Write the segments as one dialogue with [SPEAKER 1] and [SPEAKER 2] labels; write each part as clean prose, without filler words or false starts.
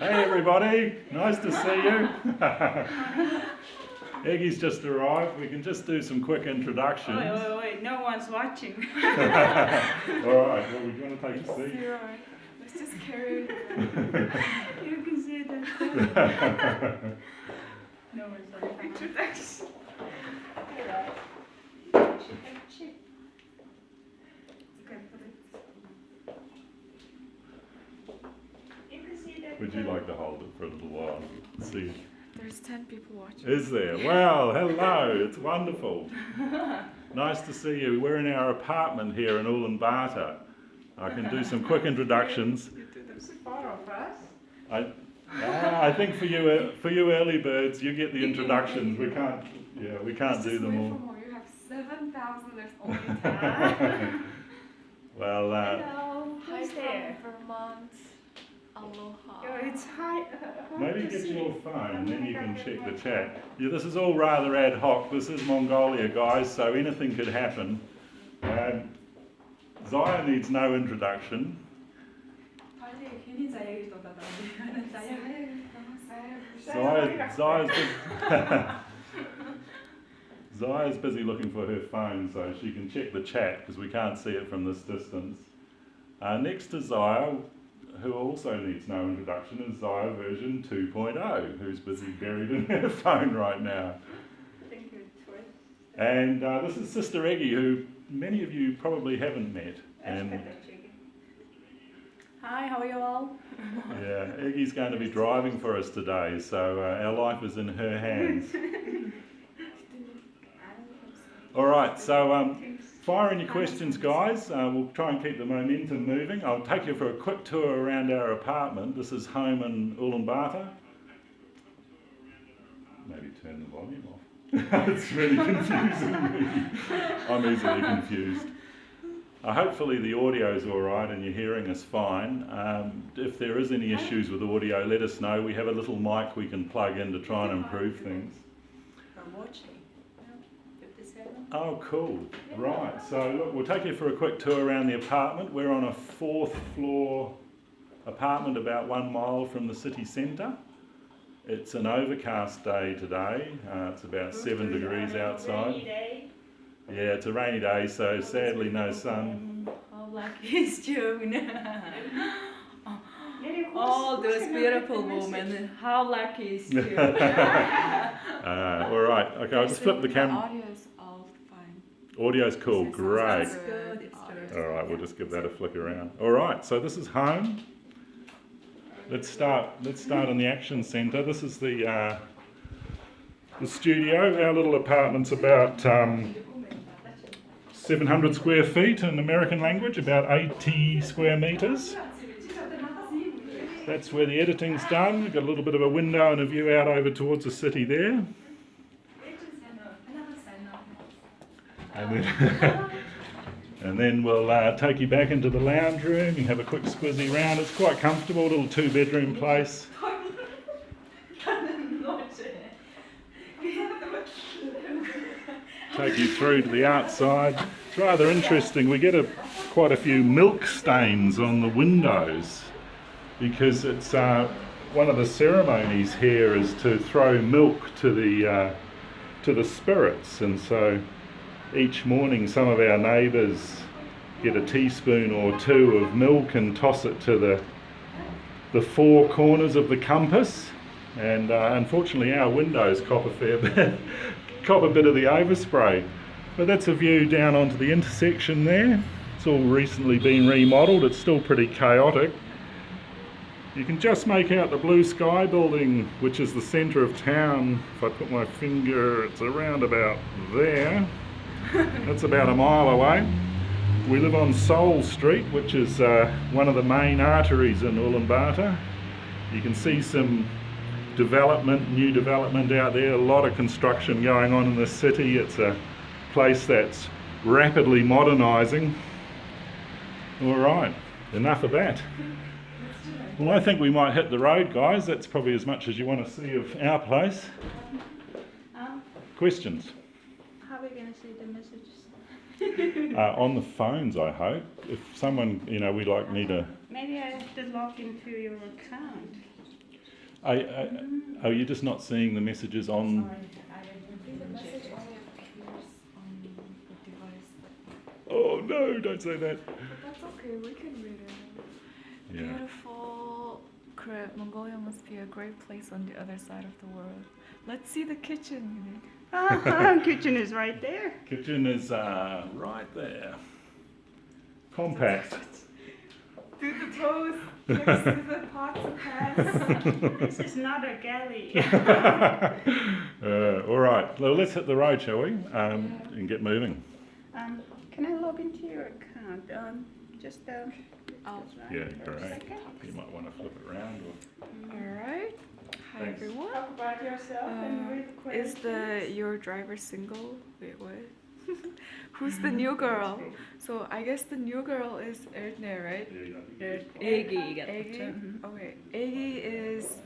[SPEAKER 1] Hey everybody, nice to see you. Eggy's just arrived. We can just do some quick introductions.
[SPEAKER 2] Wait, no one's watching.
[SPEAKER 1] Alright, well we're going to take a seat.
[SPEAKER 2] Let's just carry it. You can see that. No one's on introduction.
[SPEAKER 1] Would you like to hold it for a little while? See.
[SPEAKER 3] There's 10 people watching.
[SPEAKER 1] Is there? Wow, hello, it's wonderful. Nice to see you. We're in our apartment here in Ulaanbaatar. I can do some quick introductions.
[SPEAKER 2] You do them so far off us.
[SPEAKER 1] I think for you early birds, you get the introductions. We can't do them all.
[SPEAKER 3] You have 7,000, there's only 10.
[SPEAKER 1] Well,
[SPEAKER 2] Hello,
[SPEAKER 3] Hi
[SPEAKER 2] who's there?
[SPEAKER 3] from Vermont. Aloha.
[SPEAKER 2] Oh, it's hard
[SPEAKER 1] maybe
[SPEAKER 2] to
[SPEAKER 1] get
[SPEAKER 2] see.
[SPEAKER 1] your phone and then you can check the chat. Yeah, this is all rather ad hoc. This is Mongolia, guys, so anything could happen. Zaya needs no introduction. Zaya's busy looking for her phone so she can check the chat because we can't see it from this distance. Next to Zaya, who also needs no introduction, is Zaya version 2.0, who's busy buried in her phone right now.
[SPEAKER 2] Thank you, Troy.
[SPEAKER 1] And this is Sister Eggy, who many of you probably haven't met. And
[SPEAKER 2] Hi, how are you all?
[SPEAKER 1] yeah, Eggy's going to be driving for us today, so our life is in her hands. All right, so fire in your questions, guys. We'll try and keep the momentum moving. I'll take you for a quick tour around our apartment. This is home in Ulaanbaatar. Maybe turn the volume off. It's really confusing me. I'm easily confused. Hopefully the audio's all right and you're hearing us fine. If there is any issues with audio, let us know. We have a little mic we can plug in to try and improve things.
[SPEAKER 2] I'm watching. 57.
[SPEAKER 1] Oh, cool. Right, so look, we'll take you for a quick tour around the apartment. We're on a 4th floor apartment about 1 mile from the city centre. It's an overcast day today. It's about 7 degrees outside.
[SPEAKER 2] Rainy day.
[SPEAKER 1] Yeah, it's a rainy day, so sadly no sun.
[SPEAKER 2] How lucky is June? All those beautiful women. How lucky is June?
[SPEAKER 1] All right, okay, I'll just flip the camera.
[SPEAKER 3] Audio is all fine.
[SPEAKER 1] Audio's cool, great.
[SPEAKER 2] That's good. It's good.
[SPEAKER 1] All right, we'll just give that a flick around. All right, so this is home. Let's start in the action centre. This is the studio. Our little apartment's about 700 square feet in American language, about 80 square metres. That's where the editing's done. We've got a little bit of a window and a view out over towards the city there. And then we'll take you back into the lounge room. You have a quick squizzy round. It's quite comfortable, little 2-bedroom place. Take you through to the outside. It's rather interesting. We get quite a few milk stains on the windows because it's one of the ceremonies here is to throw milk to the spirits, and so each morning some of our neighbours get a teaspoon or 2 of milk and toss it to the 4 corners of the compass, and unfortunately our windows cop a bit of the overspray. But that's a view down onto the intersection there. It's all recently been remodelled. It's still pretty chaotic. You can just make out the Blue Sky building, which is the centre of town. If I put my finger, it's around about there. That's about a mile away. We live on Seoul Street, which is one of the main arteries in Ulaanbaatar. You can see some new development out there, a lot of construction going on in the city. It's a place that's rapidly modernising. All right, enough of that. Well, I think we might hit the road, guys. That's probably as much as you want to see of our place. Questions?
[SPEAKER 2] How are we going to see the messages?
[SPEAKER 1] On the phones, I hope. If someone, we need a...
[SPEAKER 2] Maybe I have to log into your account.
[SPEAKER 1] Oh, you're just not seeing the messages on.
[SPEAKER 3] I think the message only appears on the device.
[SPEAKER 1] Oh no! Don't say that.
[SPEAKER 3] But that's okay, we can read it.
[SPEAKER 1] Yeah.
[SPEAKER 3] Beautiful crib. Mongolia must be a great place on the other side of the world. Let's see the kitchen.
[SPEAKER 4] Kitchen is right there.
[SPEAKER 1] Kitchen is right there. Compact.
[SPEAKER 3] Do the toes next to the pots and pans.
[SPEAKER 4] This is not a galley.
[SPEAKER 1] All right. Well, let's hit the road, shall we? And get moving.
[SPEAKER 4] Can I log into your account?
[SPEAKER 3] Oh.
[SPEAKER 1] Yeah, correct. You might want to flip it around. Or...
[SPEAKER 3] Alright. Hi
[SPEAKER 1] Thanks.
[SPEAKER 3] everyone.
[SPEAKER 4] Talk about yourself and read the questions.
[SPEAKER 3] Is your driver single? Wait, what? Who's the new girl? So I guess the new girl is Erdne, right?
[SPEAKER 4] Eggy.
[SPEAKER 3] Eggy? Okay. Eggy is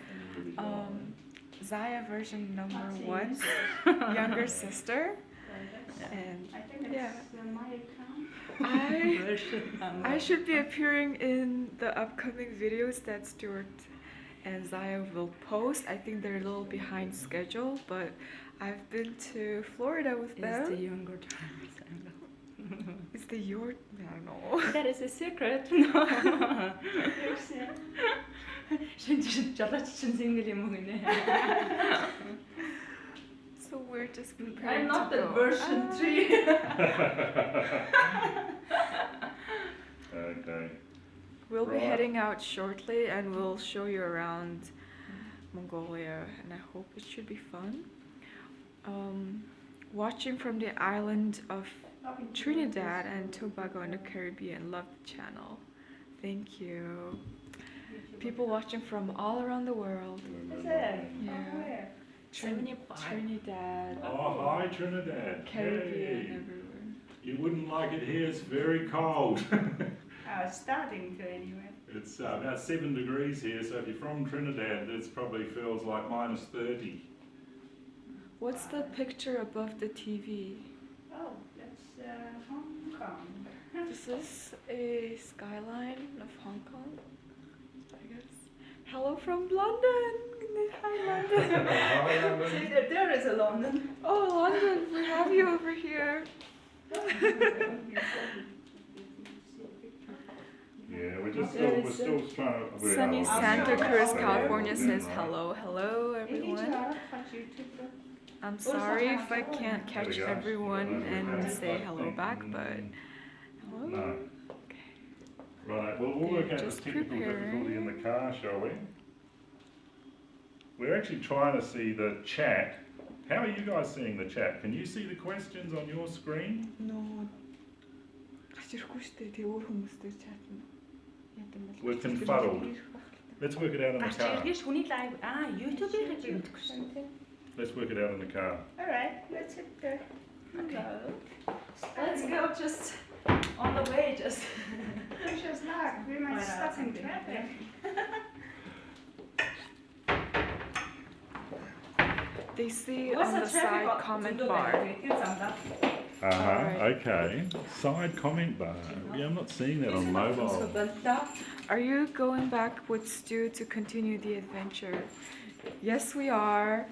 [SPEAKER 3] Zaya version number 1's younger sister. And
[SPEAKER 4] I think it's
[SPEAKER 3] yeah.
[SPEAKER 4] my account.
[SPEAKER 3] I should be appearing in the upcoming videos that Stuart and Zaya will post. I think they're a little behind schedule, but I've been to Florida with them.
[SPEAKER 4] Is the younger driver single?
[SPEAKER 3] Is the your? I don't know.
[SPEAKER 4] That is a secret. No.
[SPEAKER 3] So we're just preparing
[SPEAKER 4] I'm not
[SPEAKER 3] to
[SPEAKER 4] the
[SPEAKER 3] go.
[SPEAKER 4] version 3.
[SPEAKER 1] Okay.
[SPEAKER 3] We'll be
[SPEAKER 1] Right.
[SPEAKER 3] heading out shortly and we'll show you around Mongolia, and I hope it should be fun. Watching from the island of Trinidad and Tobago in the Caribbean. Love the channel. Thank you. People watching from all around the world.
[SPEAKER 4] Is it?
[SPEAKER 3] Yeah.
[SPEAKER 4] Where?
[SPEAKER 3] Trinidad,
[SPEAKER 1] Oh, hi Trinidad.
[SPEAKER 3] Caribbean,
[SPEAKER 1] Yay.
[SPEAKER 3] everywhere.
[SPEAKER 1] You wouldn't like it here. It's very cold.
[SPEAKER 4] Starting to anyway.
[SPEAKER 1] It's about 7 degrees here. So if you're from Trinidad, this probably feels like minus 30.
[SPEAKER 3] What's the picture above the TV?
[SPEAKER 4] Oh, that's Hong Kong.
[SPEAKER 3] This is a skyline of Hong Kong, I guess. Hello from London! Hi London!
[SPEAKER 4] See, there is a London.
[SPEAKER 3] Oh London, we have you over here.
[SPEAKER 1] Yeah, we're
[SPEAKER 3] There
[SPEAKER 1] still trying to.
[SPEAKER 3] Sunny Santa Cruz, California says hello. Hello everyone. I'm sorry if I can't catch everyone and say hello back, but hello.
[SPEAKER 1] No.
[SPEAKER 3] Okay.
[SPEAKER 1] Right, well, we'll work out the
[SPEAKER 3] Just
[SPEAKER 1] technical
[SPEAKER 3] preparing.
[SPEAKER 1] difficulty in the car, shall we? We're actually trying to see the chat. How are you guys seeing the chat? Can you see the questions on your screen?
[SPEAKER 3] No.
[SPEAKER 1] We're confuddled. Let's work it out in the car.
[SPEAKER 4] YouTube.
[SPEAKER 1] Let's work it out in the car.
[SPEAKER 4] Alright, let's hit the.
[SPEAKER 3] Okay.
[SPEAKER 4] Let's go just on the way, just. Wish us luck. We might stuck in traffic.
[SPEAKER 3] They see on the side comment bar.
[SPEAKER 1] Okay. Side comment bar. Yeah, I'm not seeing that on mobile.
[SPEAKER 3] Are you going back with Stu to continue the adventure? Yes, we are.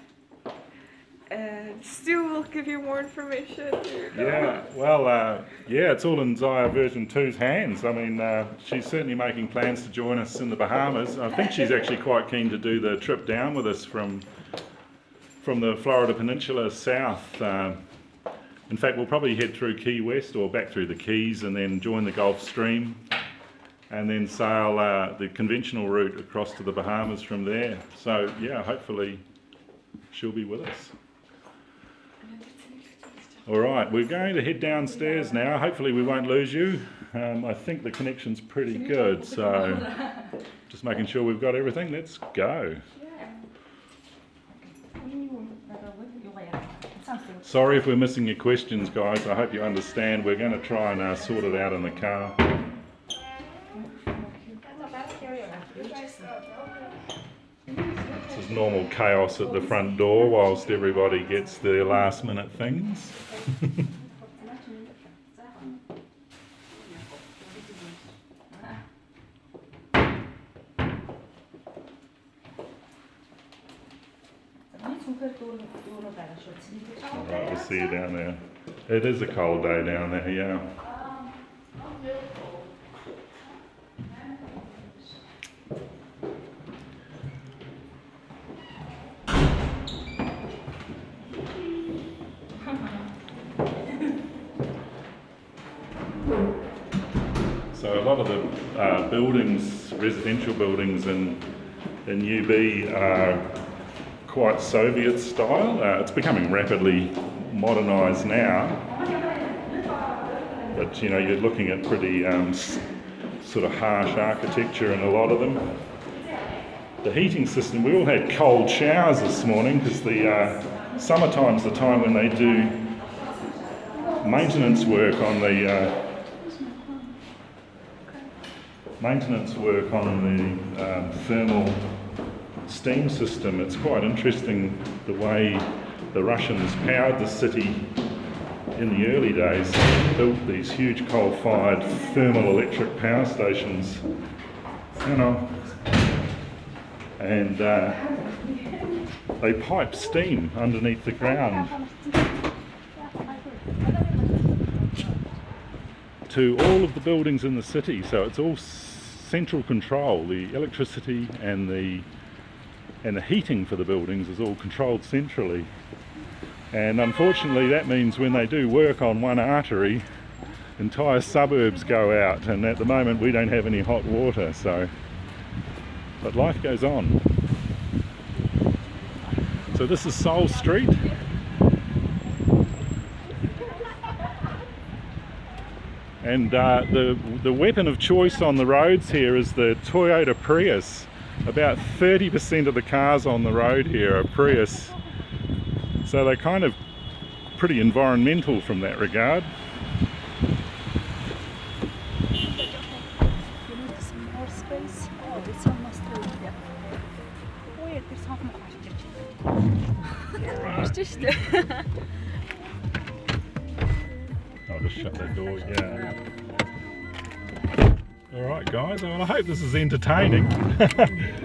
[SPEAKER 3] And Stu will give you more information.
[SPEAKER 1] Yeah, well, yeah, it's all in Zaya version 2's hands. I mean, she's certainly making plans to join us in the Bahamas. I think she's actually quite keen to do the trip down with us from the Florida Peninsula south. In fact, we'll probably head through Key West or back through the Keys and then join the Gulf Stream and then sail the conventional route across to the Bahamas from there. So, yeah, hopefully she'll be with us. All right, we're going to head downstairs now. Hopefully we won't lose you. I think the connection's pretty good, so just making sure we've got everything. Let's go. Sorry if we're missing your questions, guys. I hope you understand. We're going to try and sort it out in the car. This is normal chaos at the front door whilst everybody gets their last minute things. I'll see you down there. It is a cold day down there, yeah. So a lot of the buildings, residential buildings in UB are quite Soviet style. It's becoming rapidly modernised now, but you know, you're looking at pretty sort of harsh architecture in a lot of them. The heating system, we all had cold showers this morning because the summertime's the time when they do maintenance work on the thermal steam system. It's quite interesting the way the Russians powered the city in the early days. They built these huge coal-fired thermal electric power stations, you know, and they pipe steam underneath the ground to all of the buildings in the city, so it's all central control. The electricity and the heating for the buildings is all controlled centrally, and unfortunately that means when they do work on one artery, entire suburbs go out, and at the moment we don't have any hot water, so but life goes on. So this is Seoul Street. And the weapon of choice on the roads here is the Toyota Prius. About 30% of the cars on the road here are Prius. So they're kind of pretty environmental from that regard.
[SPEAKER 4] You need some more space. Oh, it's almost through. Yeah. Wait, there's half more.
[SPEAKER 1] I'll just shut that door, yeah. Alright guys, well I hope this is entertaining.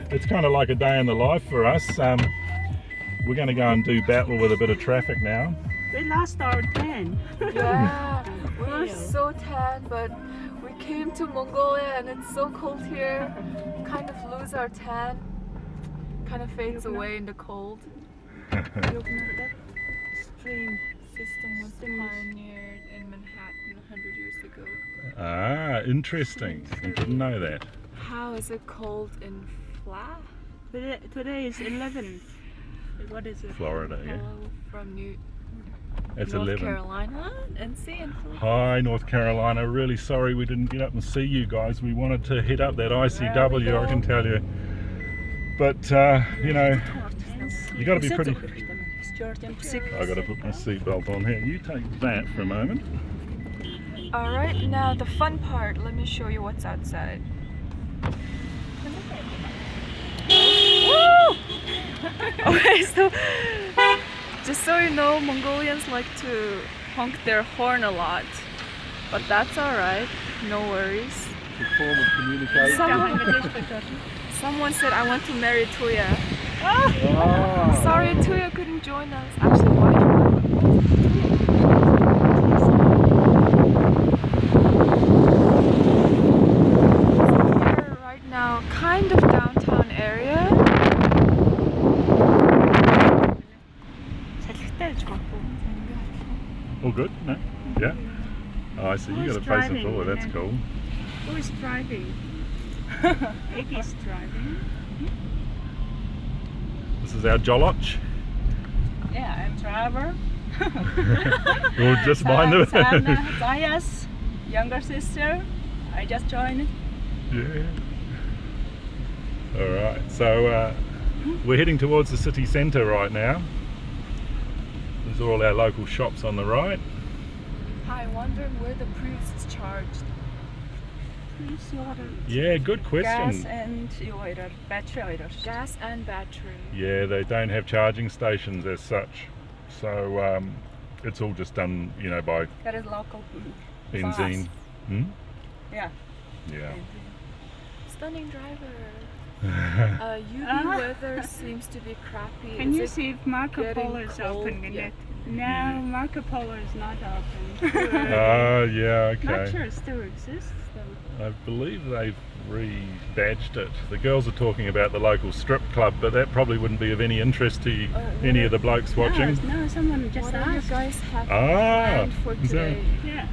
[SPEAKER 1] It's kind of like a day in the life for us. We're going to go and do battle with a bit of traffic now.
[SPEAKER 4] We lost our tan.
[SPEAKER 3] Yeah, we were so tan, but we came to Mongolia and it's so cold here. Kind of lose our tan, kind of fades away in the cold.
[SPEAKER 4] That stream
[SPEAKER 3] System was pioneered in Manhattan 100 years ago.
[SPEAKER 1] Ah, interesting. I didn't know that.
[SPEAKER 3] How is it cold in Fla?
[SPEAKER 4] Today is 11. What is it?
[SPEAKER 1] Florida, yeah.
[SPEAKER 3] Hello from
[SPEAKER 1] It's
[SPEAKER 3] North
[SPEAKER 1] 11.
[SPEAKER 3] Carolina and in
[SPEAKER 1] Hi North Carolina, really sorry we didn't get up and see you guys. We wanted to hit up that ICW, I can tell you. But, you know, you got to be pretty... I got to put my seatbelt on here. You take that for a moment.
[SPEAKER 3] Alright, now the fun part. Let me show you what's outside. Woo! Okay, so just so you know, Mongolians like to honk their horn a lot, but that's alright, no worries.
[SPEAKER 1] It's a form of communication.
[SPEAKER 3] Someone said I want to marry Tuya.
[SPEAKER 1] Oh.
[SPEAKER 3] Sorry, Tuya couldn't join us. Actually, why? We're right now, kind of downtown area.
[SPEAKER 1] All good? No? Yeah? Oh, I see. You got to face it forward. That's cool.
[SPEAKER 4] Who is driving? Iggy's driving.
[SPEAKER 1] This is our Joloch.
[SPEAKER 4] Yeah, I'm driver.
[SPEAKER 1] We'll just mind it.
[SPEAKER 4] Zaya's younger sister. I just joined.
[SPEAKER 1] Yeah. Alright, so we're heading towards the city centre right now. There's all our local shops on the right.
[SPEAKER 3] I wondering where the Prius is charged.
[SPEAKER 1] Yeah, good question.
[SPEAKER 4] Gas and battery.
[SPEAKER 3] Gas and battery.
[SPEAKER 1] Yeah, they don't have charging stations as such. So it's all just done, you know, by
[SPEAKER 4] That is local.
[SPEAKER 1] benzene. Hmm?
[SPEAKER 4] Yeah.
[SPEAKER 1] Yeah.
[SPEAKER 3] Stunning driver. UV weather seems to be crappy.
[SPEAKER 4] Can
[SPEAKER 3] Is
[SPEAKER 4] you
[SPEAKER 3] it
[SPEAKER 4] see if Marco
[SPEAKER 3] getting
[SPEAKER 4] Polo is
[SPEAKER 3] cold?
[SPEAKER 4] open in
[SPEAKER 3] Yeah.
[SPEAKER 4] it? No, Marco Polo is not open.
[SPEAKER 1] Oh, yeah,
[SPEAKER 4] Not
[SPEAKER 1] okay.
[SPEAKER 4] sure it still exists though.
[SPEAKER 1] I believe they've re-badged it. The girls are talking about the local strip club, but that probably wouldn't be of any interest to any of the blokes watching.
[SPEAKER 4] No, someone just
[SPEAKER 3] What do you
[SPEAKER 4] asked.
[SPEAKER 3] guys have
[SPEAKER 1] Ah,
[SPEAKER 3] planned for
[SPEAKER 1] is that-
[SPEAKER 3] today?
[SPEAKER 4] Yeah.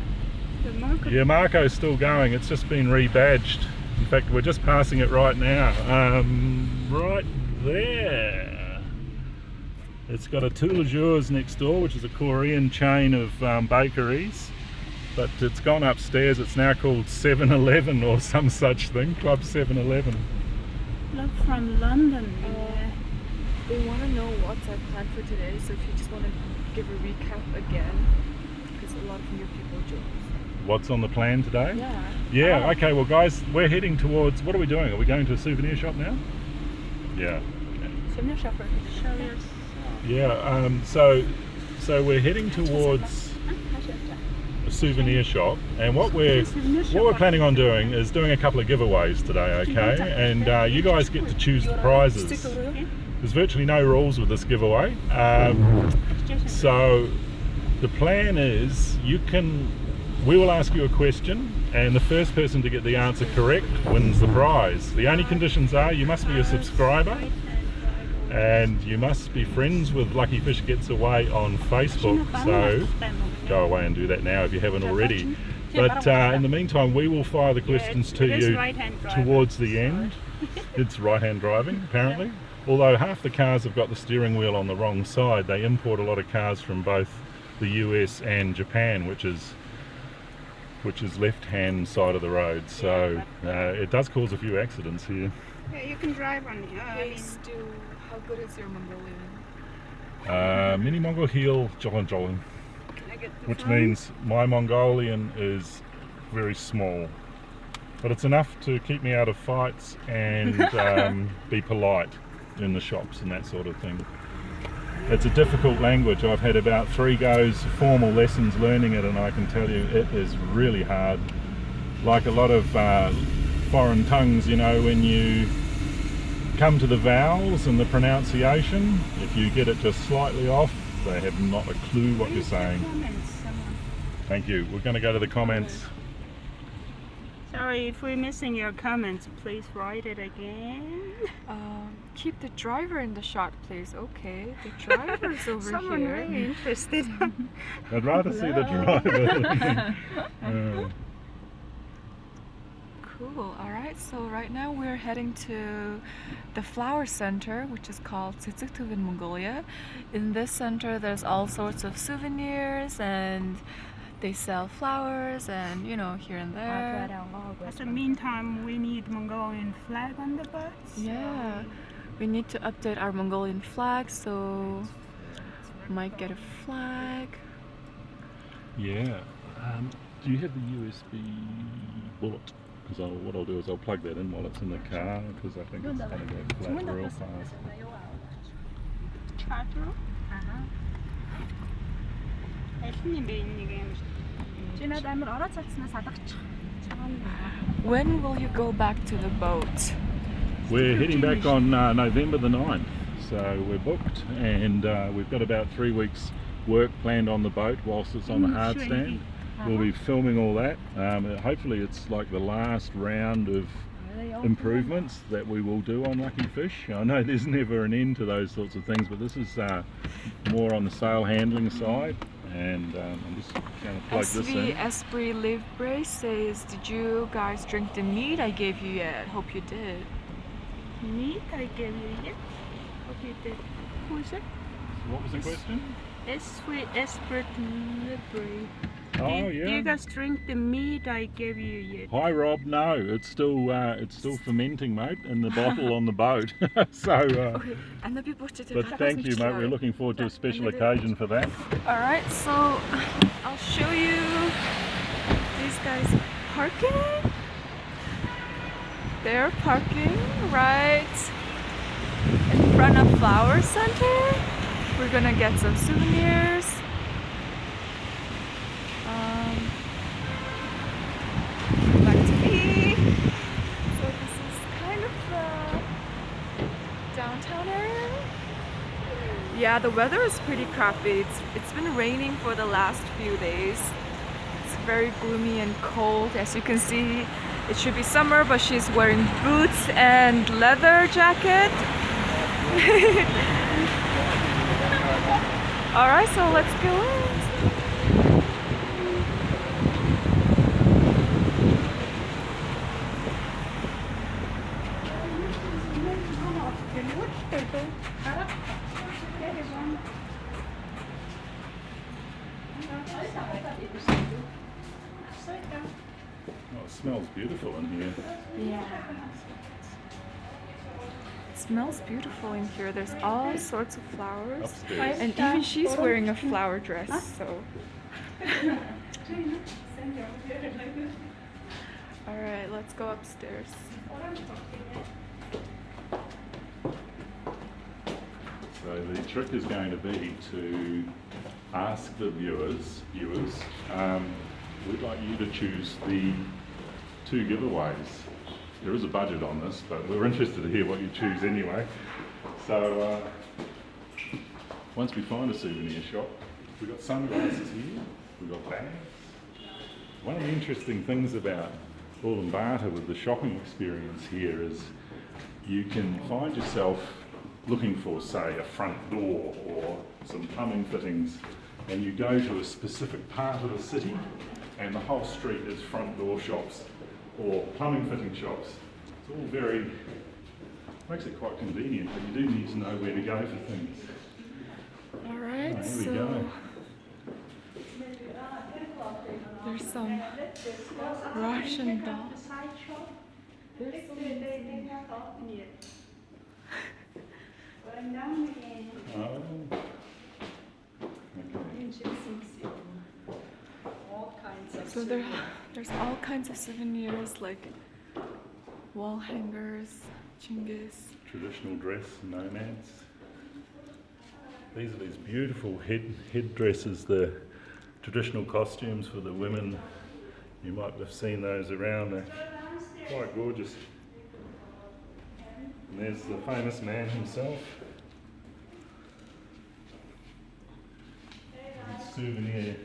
[SPEAKER 4] The Marco
[SPEAKER 1] Yeah, Marco's still going. It's just been rebadged. In fact, we're just passing it right now. Right there. It's got a Two Jours next door, which is a Korean chain of bakeries. But it's gone upstairs. It's now called 7-Eleven or some such thing. Club 7-Eleven.
[SPEAKER 4] Love from London. Yeah.
[SPEAKER 3] They want to know what's our plan for today, so if you just want to give a recap again, because a lot of new people joined.
[SPEAKER 1] What's on the plan today?
[SPEAKER 3] Yeah.
[SPEAKER 1] Yeah, okay, well guys, we're heading towards, what are we doing? Are we going to a souvenir shop now? Yeah.
[SPEAKER 3] Souvenir shopper.
[SPEAKER 4] Show yourself.
[SPEAKER 1] Yeah, so we're heading towards a souvenir shop, and what we're planning on doing is doing a couple of giveaways today, okay? And you guys get to choose the prizes. There's virtually no rules with this giveaway. So the plan is we will ask you a question, and the first person to get the answer correct wins the prize. The only conditions are you must be a subscriber and you must be friends with Luckyfish Gets Away on Facebook, so go away and do that now if you haven't already. But in the meantime, we will fire the questions to you towards the end. It's right-hand driving, apparently. Although half the cars have got the steering wheel on the wrong side. They import a lot of cars from both the US and Japan, which is left-hand side of the road, so it does cause a few accidents here.
[SPEAKER 4] Yeah, you can drive on here.
[SPEAKER 3] Hey Stu, how good is your Mongolian?
[SPEAKER 1] Mini Mongolian Jolin,
[SPEAKER 4] Can I get the
[SPEAKER 1] which
[SPEAKER 4] phone?
[SPEAKER 1] means my Mongolian is very small, but it's enough to keep me out of fights and be polite in the shops and that sort of thing. It's a difficult language. I've had about 3 goes, formal lessons learning it, and I can tell you it is really hard. Like a lot of foreign tongues, you know, when you come to the vowels and the pronunciation, if you get it just slightly off, they have not a clue what you're saying. Thank you. We're going to go to the comments.
[SPEAKER 4] Sorry if we're missing your comments, please write it again.
[SPEAKER 3] Keep the driver in the shot, please. Okay, the driver's over
[SPEAKER 4] Someone
[SPEAKER 3] here.
[SPEAKER 4] really interested.
[SPEAKER 1] I'd rather see the driver.
[SPEAKER 3] Cool. All right. So right now we're heading to the flower center, which is called Tsitsuktuv in Mongolia. In this center, there's all sorts of souvenirs, and they sell flowers, and you know, here and there.
[SPEAKER 4] At the meantime, we need Mongolian flag on the bus.
[SPEAKER 3] Yeah, we need to update our Mongolian flag, so might get a flag.
[SPEAKER 1] Yeah. Do you have the USB bullet? Because what I'll do is I'll plug that in while it's in the car, because I think it's going to go flat real fast.
[SPEAKER 4] Charger?
[SPEAKER 3] When will you go back to the boat?
[SPEAKER 1] We're heading back on November the 9th, so we're booked, and we've got about 3 weeks work planned on the boat whilst it's on the hard stand. We'll be filming all that. Hopefully it's like the last round of improvements that we will do on Luckyfish. I know there's never an end to those sorts of things, but this is more on the sail handling side, and I'm just going to plug this in.
[SPEAKER 3] Esprit Libre says, did you guys drink the mead I gave you yet? Hope you did.
[SPEAKER 4] Meat I gave you yet? Hope you did. Who is it?
[SPEAKER 1] What was the question?
[SPEAKER 4] Esprit Libre.
[SPEAKER 1] Oh
[SPEAKER 4] Did
[SPEAKER 1] yeah.
[SPEAKER 4] you guys drink the meat I gave you yet?
[SPEAKER 1] Hi Rob, no, it's still fermenting, mate, in the bottle on the boat. So, but thank you, mate. We're looking forward to a special occasion for that.
[SPEAKER 3] All right, so I'll show you these guys parking. They're parking right in front of Flower Center. We're gonna get some souvenirs. Back to me. So this is kind of the Yeah, the weather is pretty crappy. It's been raining for the last few days. It's very gloomy and cold. As you can see, it should be summer, but she's wearing boots and leather jacket. All right, so let's go in.
[SPEAKER 1] Oh, it smells beautiful in here.
[SPEAKER 3] Yeah. It smells beautiful in here. There's all sorts of flowers.
[SPEAKER 1] Upstairs.
[SPEAKER 3] And even she's wearing a flower dress, so. Alright, let's go upstairs.
[SPEAKER 1] So the trick is going to be to ask the viewers, we'd like you to choose the 2 giveaways. There is a budget on this, but we're interested to hear what you choose anyway. So once we find a souvenir shop, we've got sunglasses here, we've got bags. One of the interesting things about Ulaanbaatar with the shopping experience here is you can find yourself looking for, say, a front door or some plumbing fittings, and you go to a specific part of the city and the whole street is front door shops or plumbing fitting shops. It's all very, makes it quite convenient, but you do need to know where to go for things.
[SPEAKER 3] Alright,
[SPEAKER 1] Here we
[SPEAKER 3] so
[SPEAKER 1] go.
[SPEAKER 3] there's some Russian dolls.
[SPEAKER 1] Oh. Okay.
[SPEAKER 3] So there's all kinds of souvenirs like wall hangers, chinggis.
[SPEAKER 1] Traditional dress, nomads. These are these beautiful head dresses, the traditional costumes for the women. You might have seen those around. They're quite gorgeous. And there's the famous man himself. And souvenir.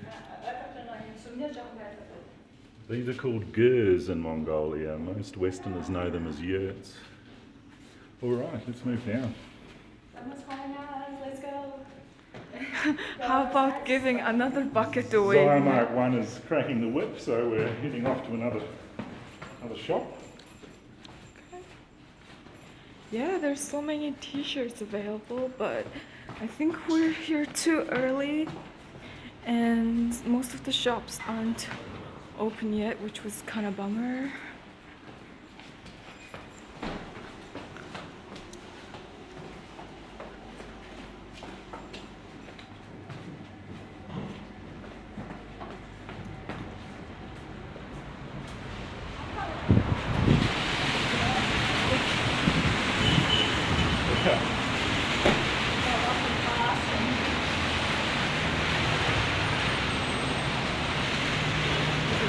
[SPEAKER 1] These are called gurs in Mongolia. Most Westerners know them as yurts. All right, let's move down.
[SPEAKER 4] Let's go.
[SPEAKER 3] How about giving another bucket away?
[SPEAKER 1] Zymark 1 is cracking the whip, so we're heading off to another shop.
[SPEAKER 3] Yeah, there's so many t-shirts available, but I think we're here too early and most of the shops aren't open yet, which was kind of bummer.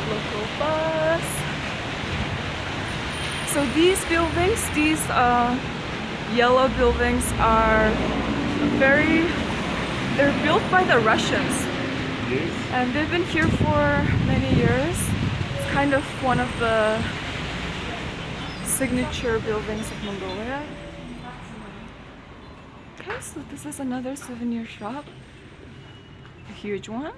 [SPEAKER 3] Local bus. So these buildings, these yellow buildings are they're built by the Russians.
[SPEAKER 1] Yes.
[SPEAKER 3] And they've been here for many years. It's kind of one of the signature buildings of Mongolia. Okay, so this is another souvenir shop. A huge one.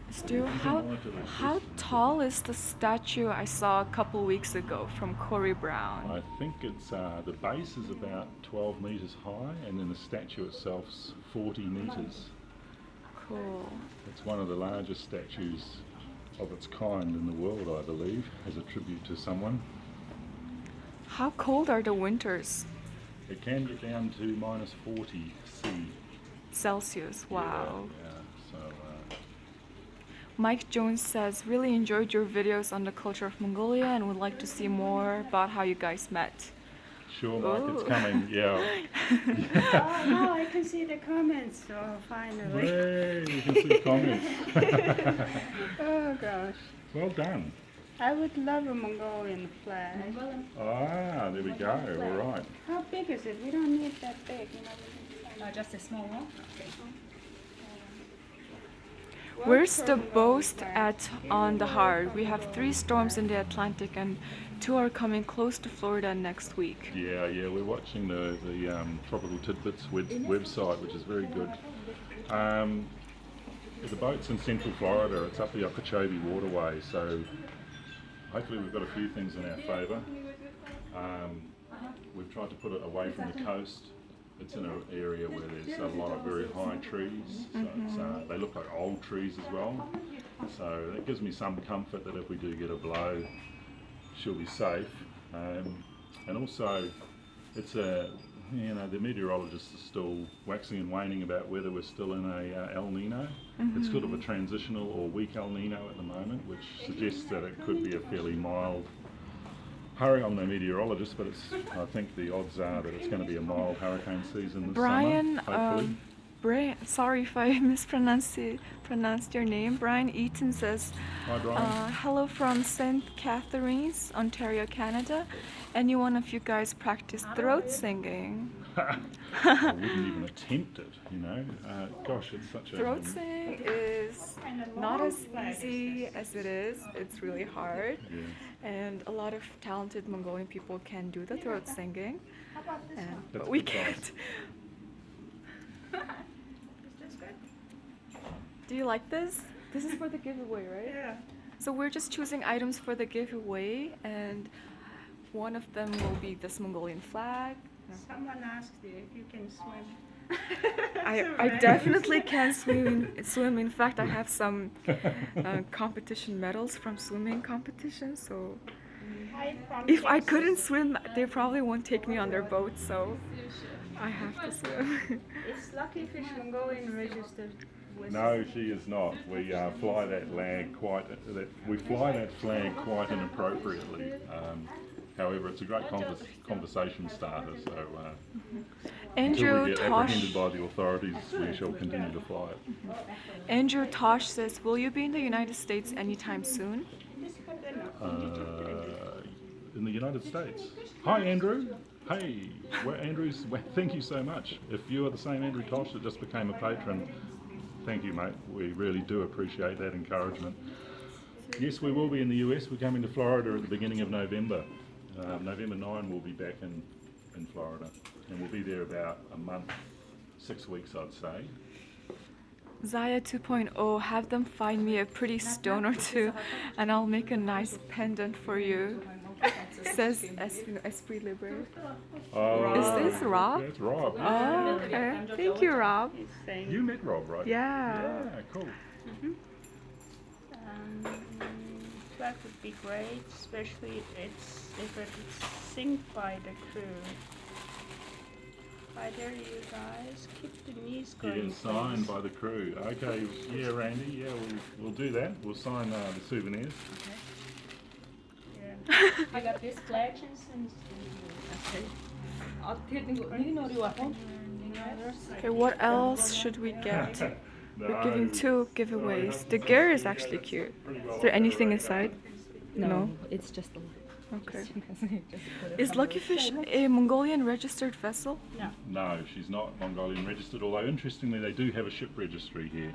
[SPEAKER 3] Stu, how tall is the statue I saw a couple weeks ago from Corey Brown?
[SPEAKER 1] I think it's the base is about 12 metres high, and then the statue itself's 40 metres.
[SPEAKER 3] Cool.
[SPEAKER 1] It's one of the largest statues of its kind in the world, I believe, as a tribute to someone.
[SPEAKER 3] How cold are the winters?
[SPEAKER 1] It can get down to minus 40 C.
[SPEAKER 3] Celsius, wow.
[SPEAKER 1] Yeah, so
[SPEAKER 3] Mike Jones says, really enjoyed your videos on the culture of Mongolia and would like to see more about how you guys met.
[SPEAKER 1] Sure, Mike, it's
[SPEAKER 3] Ooh.
[SPEAKER 1] coming. Yeah.
[SPEAKER 4] Oh, now I can see the comments. Oh, finally.
[SPEAKER 1] Hey, you can see comments.
[SPEAKER 4] Oh gosh.
[SPEAKER 1] Well done.
[SPEAKER 4] I would love a Mongolian flag.
[SPEAKER 1] Ah, there we go. All right.
[SPEAKER 4] How big is it? We don't need that big. You know, we can
[SPEAKER 2] Just a small one.
[SPEAKER 3] Where's the boast at on the heart? We have 3 storms in the Atlantic and 2 are coming close to Florida next week.
[SPEAKER 1] Yeah, we're watching the Tropical Tidbits website, which is very good. The boat's in central Florida. It's up the Okeechobee waterway, so hopefully we've got a few things in our favour. We've tried to put it away from the coast. It's in an area where there's a lot of very high trees, so they look like old trees as well. So that gives me some comfort that if we do get a blow, she'll be safe. And also, it's the meteorologists are still waxing and waning about whether we're still in a El Nino. It's sort of a transitional or weak El Nino at the moment, which suggests that it could be a fairly mild hurricane. I'm no meteorologist, but I think the odds are that it's going to be a mild hurricane season this
[SPEAKER 3] Brian,
[SPEAKER 1] summer, hopefully.
[SPEAKER 3] Sorry if I pronounced your name. Brian Eaton says,
[SPEAKER 1] Hi, Brian.
[SPEAKER 3] hello from St. Catharines, Ontario, Canada. Any one of you guys practice throat singing?
[SPEAKER 1] I wouldn't even attempt it, you know. Gosh, it's such a...
[SPEAKER 3] Throat sing is not as easy as it is. It's really hard.
[SPEAKER 1] Yeah.
[SPEAKER 3] And a lot of talented Mongolian people can do the throat singing.
[SPEAKER 1] That's
[SPEAKER 3] But we
[SPEAKER 1] good
[SPEAKER 3] can't. Do you like this? This is for the giveaway, right?
[SPEAKER 4] Yeah.
[SPEAKER 3] So we're just choosing items for the giveaway, and one of them will be this Mongolian flag.
[SPEAKER 4] Someone asked you if you can swim.
[SPEAKER 3] I definitely can swim. In fact, I have some competition medals from swimming competitions. So if I couldn't swim, they probably won't take me on their boat. So I have to swim.
[SPEAKER 4] Is Luckyfish Mongolian registered?
[SPEAKER 1] No, she is not. We fly that flag quite inappropriately. However, it's a great conversation starter. So until
[SPEAKER 3] Andrew
[SPEAKER 1] we get
[SPEAKER 3] Tosh.
[SPEAKER 1] apprehended by the authorities, we shall continue to fly it.
[SPEAKER 3] Andrew Tosh says, "Will you be in the United States anytime soon?"
[SPEAKER 1] In the United States. Hi, Andrew. Hey, thank you so much. If you are the same Andrew Tosh that just became a patron, thank you, mate. We really do appreciate that encouragement. Yes, we will be in the US. We're coming to Florida at the beginning of November. November 9 we'll be back in Florida, and we'll be there about a month, 6 weeks, I'd say.
[SPEAKER 3] Zaya 2.0, have them find me a pretty stone or two, and I'll make a nice pendant for you. Says Esprit Libre.
[SPEAKER 1] Oh,
[SPEAKER 3] Is this Rob?
[SPEAKER 1] That's Rob.
[SPEAKER 3] Oh, okay. Thank you, Rob.
[SPEAKER 4] He's saying
[SPEAKER 1] You met Rob, right?
[SPEAKER 3] Yeah.
[SPEAKER 1] Yeah, cool.
[SPEAKER 4] flag would be great, especially if it's synced by the crew. Hi there, you guys. Keep the knees going.
[SPEAKER 1] Yeah, signed
[SPEAKER 4] please.
[SPEAKER 1] by the crew. Okay, yeah, Randy. Yeah, we'll do that. We'll sign the souvenirs.
[SPEAKER 4] Yeah.
[SPEAKER 2] I got this collections and
[SPEAKER 3] Okay, what else should we get? We're giving 2 giveaways. The gear is actually cute. Is there anything inside? No.
[SPEAKER 2] it's just a
[SPEAKER 3] Okay. Is Luckyfish a Mongolian registered vessel?
[SPEAKER 1] No, she's not Mongolian registered, although interestingly they do have a ship registry here.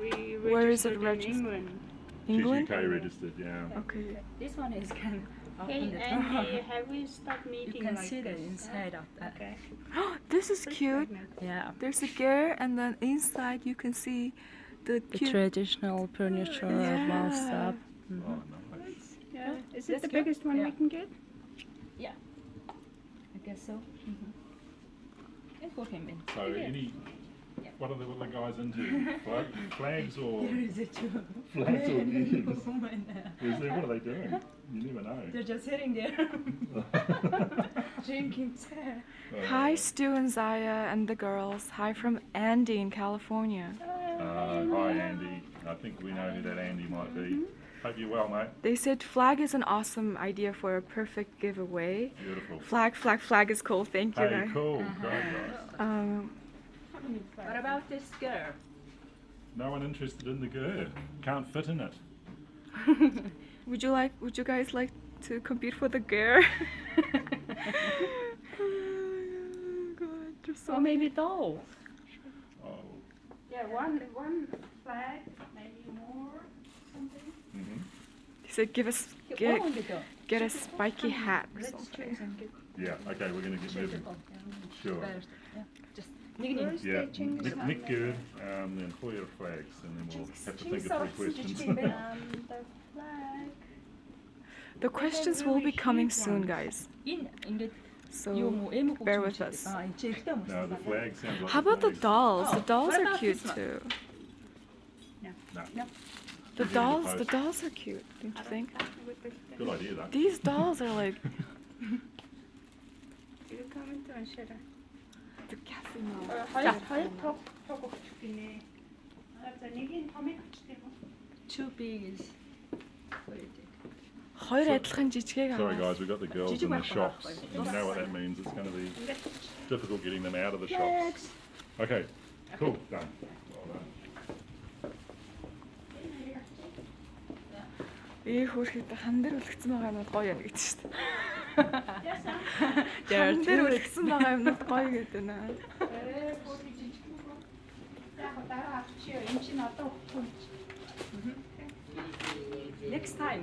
[SPEAKER 4] We
[SPEAKER 3] Where is it
[SPEAKER 4] registered in
[SPEAKER 3] registered?
[SPEAKER 4] England.
[SPEAKER 3] England?
[SPEAKER 1] She's UK registered, yeah.
[SPEAKER 3] Okay.
[SPEAKER 2] This one is kind of
[SPEAKER 4] Hey,
[SPEAKER 2] on the
[SPEAKER 4] Andy, have we stopped meeting
[SPEAKER 2] You can
[SPEAKER 4] like
[SPEAKER 2] see the
[SPEAKER 4] this?
[SPEAKER 2] inside of that.
[SPEAKER 4] Okay.
[SPEAKER 3] This is cute.
[SPEAKER 2] Yeah.
[SPEAKER 3] There's a gear, and then inside you can see the
[SPEAKER 2] The
[SPEAKER 3] cute.
[SPEAKER 2] traditional furniture, mouse up.
[SPEAKER 1] Oh, nice.
[SPEAKER 4] Yeah. Is it
[SPEAKER 2] That's
[SPEAKER 4] the
[SPEAKER 2] cute.
[SPEAKER 4] biggest one
[SPEAKER 2] Yeah.
[SPEAKER 4] we can get?
[SPEAKER 2] I guess so. Let's put him in.
[SPEAKER 1] So what are the guys into? Flags or
[SPEAKER 2] Is it true?
[SPEAKER 1] flags or games?
[SPEAKER 2] Oh my God.
[SPEAKER 1] What are they doing? You never know.
[SPEAKER 2] They're just sitting there drinking tea.
[SPEAKER 3] Hi, Stu and Zaya and the girls. Hi from Andy in California.
[SPEAKER 1] Hi, Andy. I think we know who that Andy might be. Hope you're well, mate.
[SPEAKER 3] They said flag is an awesome idea for a perfect giveaway.
[SPEAKER 1] Beautiful.
[SPEAKER 3] Flag is cool. Thank you,
[SPEAKER 1] Hey,
[SPEAKER 3] guys.
[SPEAKER 1] cool. Great, guys.
[SPEAKER 5] What about this girl?
[SPEAKER 1] No one interested in the girl. Can't fit in it.
[SPEAKER 3] Would you guys like to compete for the girl? Oh God, you're so.
[SPEAKER 5] Or maybe doll?
[SPEAKER 1] Oh.
[SPEAKER 4] Yeah, one flag, maybe more, something.
[SPEAKER 1] Mm-hmm.
[SPEAKER 3] He said, get a spiky hat or
[SPEAKER 5] Let's
[SPEAKER 3] something.
[SPEAKER 5] choose and get
[SPEAKER 1] Yeah, okay, we're going to get moving. Sure.
[SPEAKER 5] Yeah. Just niggin.
[SPEAKER 4] First
[SPEAKER 1] Yeah,
[SPEAKER 4] they change the
[SPEAKER 1] Nick Gerd, then Hoyer flags, and then we'll have to think of 3 questions.
[SPEAKER 4] the flag.
[SPEAKER 3] The questions will be coming soon, guys.
[SPEAKER 5] Ингээд
[SPEAKER 3] So
[SPEAKER 5] 애먹고
[SPEAKER 3] bear with us.
[SPEAKER 5] 제일
[SPEAKER 1] No, the flag sounds like
[SPEAKER 3] How about the
[SPEAKER 1] flags.
[SPEAKER 3] dolls? The dolls
[SPEAKER 5] what
[SPEAKER 3] are
[SPEAKER 5] about
[SPEAKER 3] cute
[SPEAKER 5] this one?
[SPEAKER 3] too.
[SPEAKER 1] No.
[SPEAKER 3] The
[SPEAKER 1] Give me the
[SPEAKER 3] dolls
[SPEAKER 1] post.
[SPEAKER 3] are cute, don't you think?
[SPEAKER 1] Good idea, though.
[SPEAKER 3] These dolls are like
[SPEAKER 4] 이거 하면 또 안 싫어.
[SPEAKER 3] the casino.
[SPEAKER 4] 하얗 하고 죽이네. 알았어, 이게 밤에 같이 되고.
[SPEAKER 5] Too big is what it is.
[SPEAKER 3] Хоёр адилхан жижигэг
[SPEAKER 1] Sorry,
[SPEAKER 3] аваад.
[SPEAKER 1] guys, we've got the girls in the shops. You know what that means. It's going to be difficult getting them out of the shops. Okay, cool, done. Well done.
[SPEAKER 3] Хөөрхөд хан дээр үлгцсэн байгаа юмуд гоё юм гэж шүү дээ.
[SPEAKER 5] They're
[SPEAKER 3] Хан дээр
[SPEAKER 5] too
[SPEAKER 3] үлгцсэн байгаа юмуд гоё гэдэг нэ.
[SPEAKER 4] 거기 지지고. 야, 따라 앞치요. 임신 왔다 오고.
[SPEAKER 5] next time.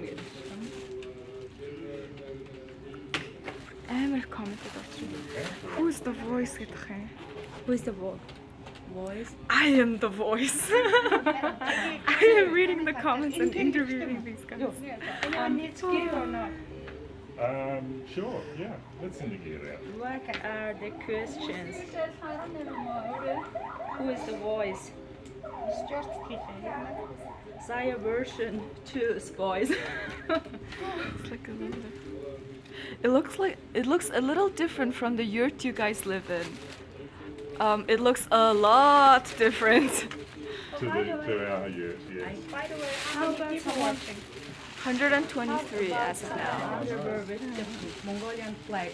[SPEAKER 3] Амар комментод очив. Who's the voice гэдэг юм?
[SPEAKER 5] Who is the voice?
[SPEAKER 3] I am the voice. I am reading the comments and interviewing these guys.
[SPEAKER 4] It's cute or not?
[SPEAKER 1] Sure, yeah. Let's send the gear out.
[SPEAKER 5] What are the questions? Who is the voice?
[SPEAKER 4] Stuart
[SPEAKER 5] Saya version choose voice.
[SPEAKER 3] It's like a little. It looks a little different from the yurt you guys live in. It looks a lot different.
[SPEAKER 1] To our yurt, yes.
[SPEAKER 4] By the way, how about people watching?
[SPEAKER 3] 123 as of now.
[SPEAKER 5] Underwear with the Mongolian flag.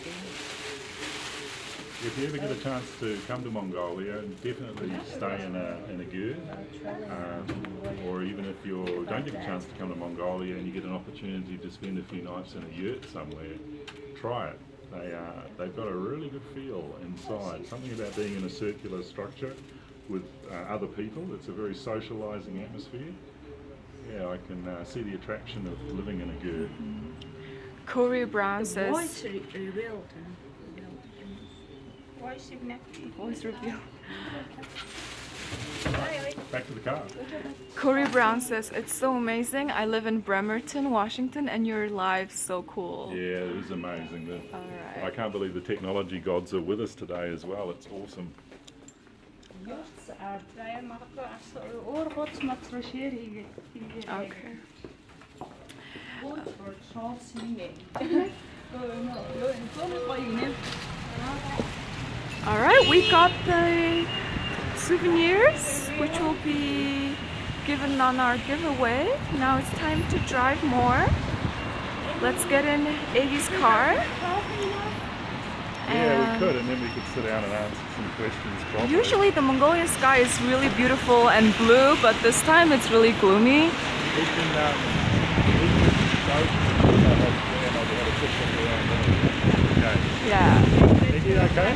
[SPEAKER 1] If you ever get a chance to come to Mongolia, definitely stay in a ger. Or even if you don't get a chance to come to Mongolia and you get an opportunity to spend a few nights in a yurt somewhere, try it. They've got a really good feel inside. Something about being in a circular structure with other people. It's a very socialising atmosphere. Yeah, I can see the attraction of living in a ger.
[SPEAKER 3] Corey Brown says.
[SPEAKER 5] Voice revealed.
[SPEAKER 3] Voice reveal.
[SPEAKER 1] Back to the car.
[SPEAKER 3] Corey Brown says it's so amazing. I live in Bremerton, Washington, and your live's so cool.
[SPEAKER 1] Yeah, it is amazing. I
[SPEAKER 3] Alright.
[SPEAKER 1] can't believe the technology gods are with us today as well. It's awesome.
[SPEAKER 5] Yurts are
[SPEAKER 4] Заяа магадгүй өөр гоц моцроо шеэр хийгээд.
[SPEAKER 3] Okay.
[SPEAKER 5] good for soul singing.
[SPEAKER 3] Alright, we got the souvenirs, which will be given on our giveaway. Now it's time to drive more. Let's get in Iggy's car.
[SPEAKER 1] Yeah, we
[SPEAKER 3] And
[SPEAKER 1] could, and then we could sit down and answer some questions properly.
[SPEAKER 3] usually the Mongolian sky is really beautiful and blue, but this time it's really gloomy.
[SPEAKER 1] We can go have a picture around there. Okay.
[SPEAKER 3] Yeah.
[SPEAKER 1] Iggy, okay?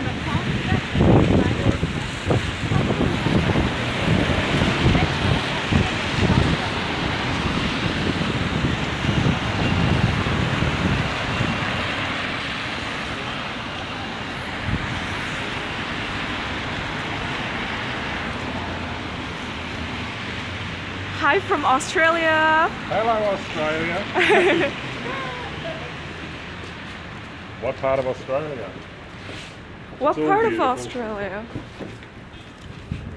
[SPEAKER 3] Hi from Australia.
[SPEAKER 1] Hello, Australia. What part of Australia?
[SPEAKER 3] What
[SPEAKER 1] It's all
[SPEAKER 3] part of
[SPEAKER 1] beautiful.
[SPEAKER 3] Australia?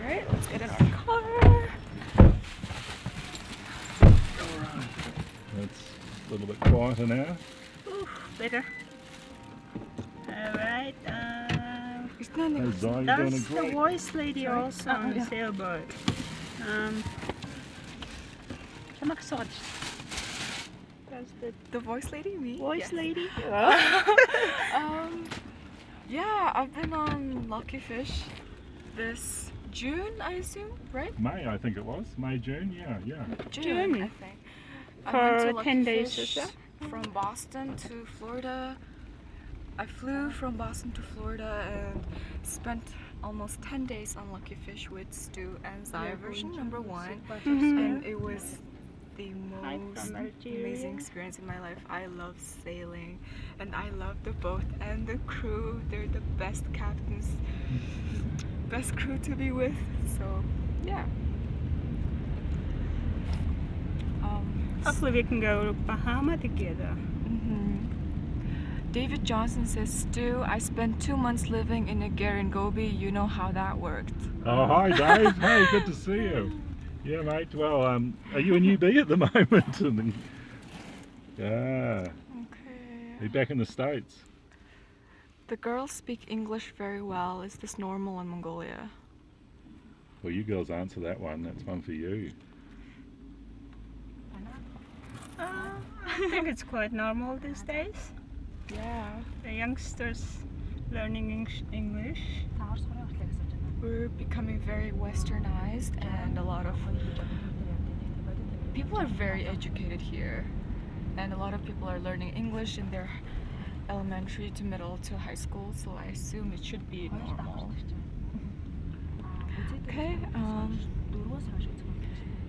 [SPEAKER 3] Alright, let's get in our car.
[SPEAKER 1] It's a little bit quieter now.
[SPEAKER 5] Better. Alright.
[SPEAKER 3] Is that
[SPEAKER 1] Hey,
[SPEAKER 3] an-
[SPEAKER 1] Zai, you're doing a
[SPEAKER 5] That's the
[SPEAKER 1] great.
[SPEAKER 5] voice lady also on the
[SPEAKER 3] yeah.
[SPEAKER 5] sailboat. Чамаг сууж. was the
[SPEAKER 3] The voice lady, me?
[SPEAKER 5] voice
[SPEAKER 3] Yes.
[SPEAKER 5] lady?
[SPEAKER 3] Yeah, I've been on Luckyfish this June, I assume, right?
[SPEAKER 1] May, I think it was. May, June, yeah.
[SPEAKER 3] June,
[SPEAKER 5] June.
[SPEAKER 3] I think. I
[SPEAKER 5] For
[SPEAKER 3] went to
[SPEAKER 5] 10 days or
[SPEAKER 3] Luckyfish
[SPEAKER 5] so?
[SPEAKER 3] from Boston to Florida. I flew from Boston to Florida and spent almost 10 days on Luckyfish with Stu and Zaya version number 1. And it was the
[SPEAKER 5] Hi
[SPEAKER 3] most
[SPEAKER 5] from Algeria.
[SPEAKER 3] amazing experience in my life. I love sailing and I love the boat and the crew. They're the best captains, best crew to be with. So yeah.
[SPEAKER 5] Hopefully we can go to Bahama together.
[SPEAKER 3] David Johnson says, Stu, I spent 2 months living in a Gobi. You know how that worked.
[SPEAKER 1] Oh, hi Dave. Hey, good to see you. Yeah, mate. Well, are you in UB at the moment? Yeah.
[SPEAKER 3] Okay.
[SPEAKER 1] Are you back in the States?
[SPEAKER 3] The girls speak English very well. Is this normal in Mongolia?
[SPEAKER 1] Well, you girls answer that one. That's one for you.
[SPEAKER 5] I think it's quite normal these days.
[SPEAKER 3] Yeah.
[SPEAKER 5] The youngsters learning English.
[SPEAKER 3] We're becoming very westernized and a lot of people are very educated here. And a lot of people are learning English in their elementary to middle to high school, so I assume it should be normal. Okay,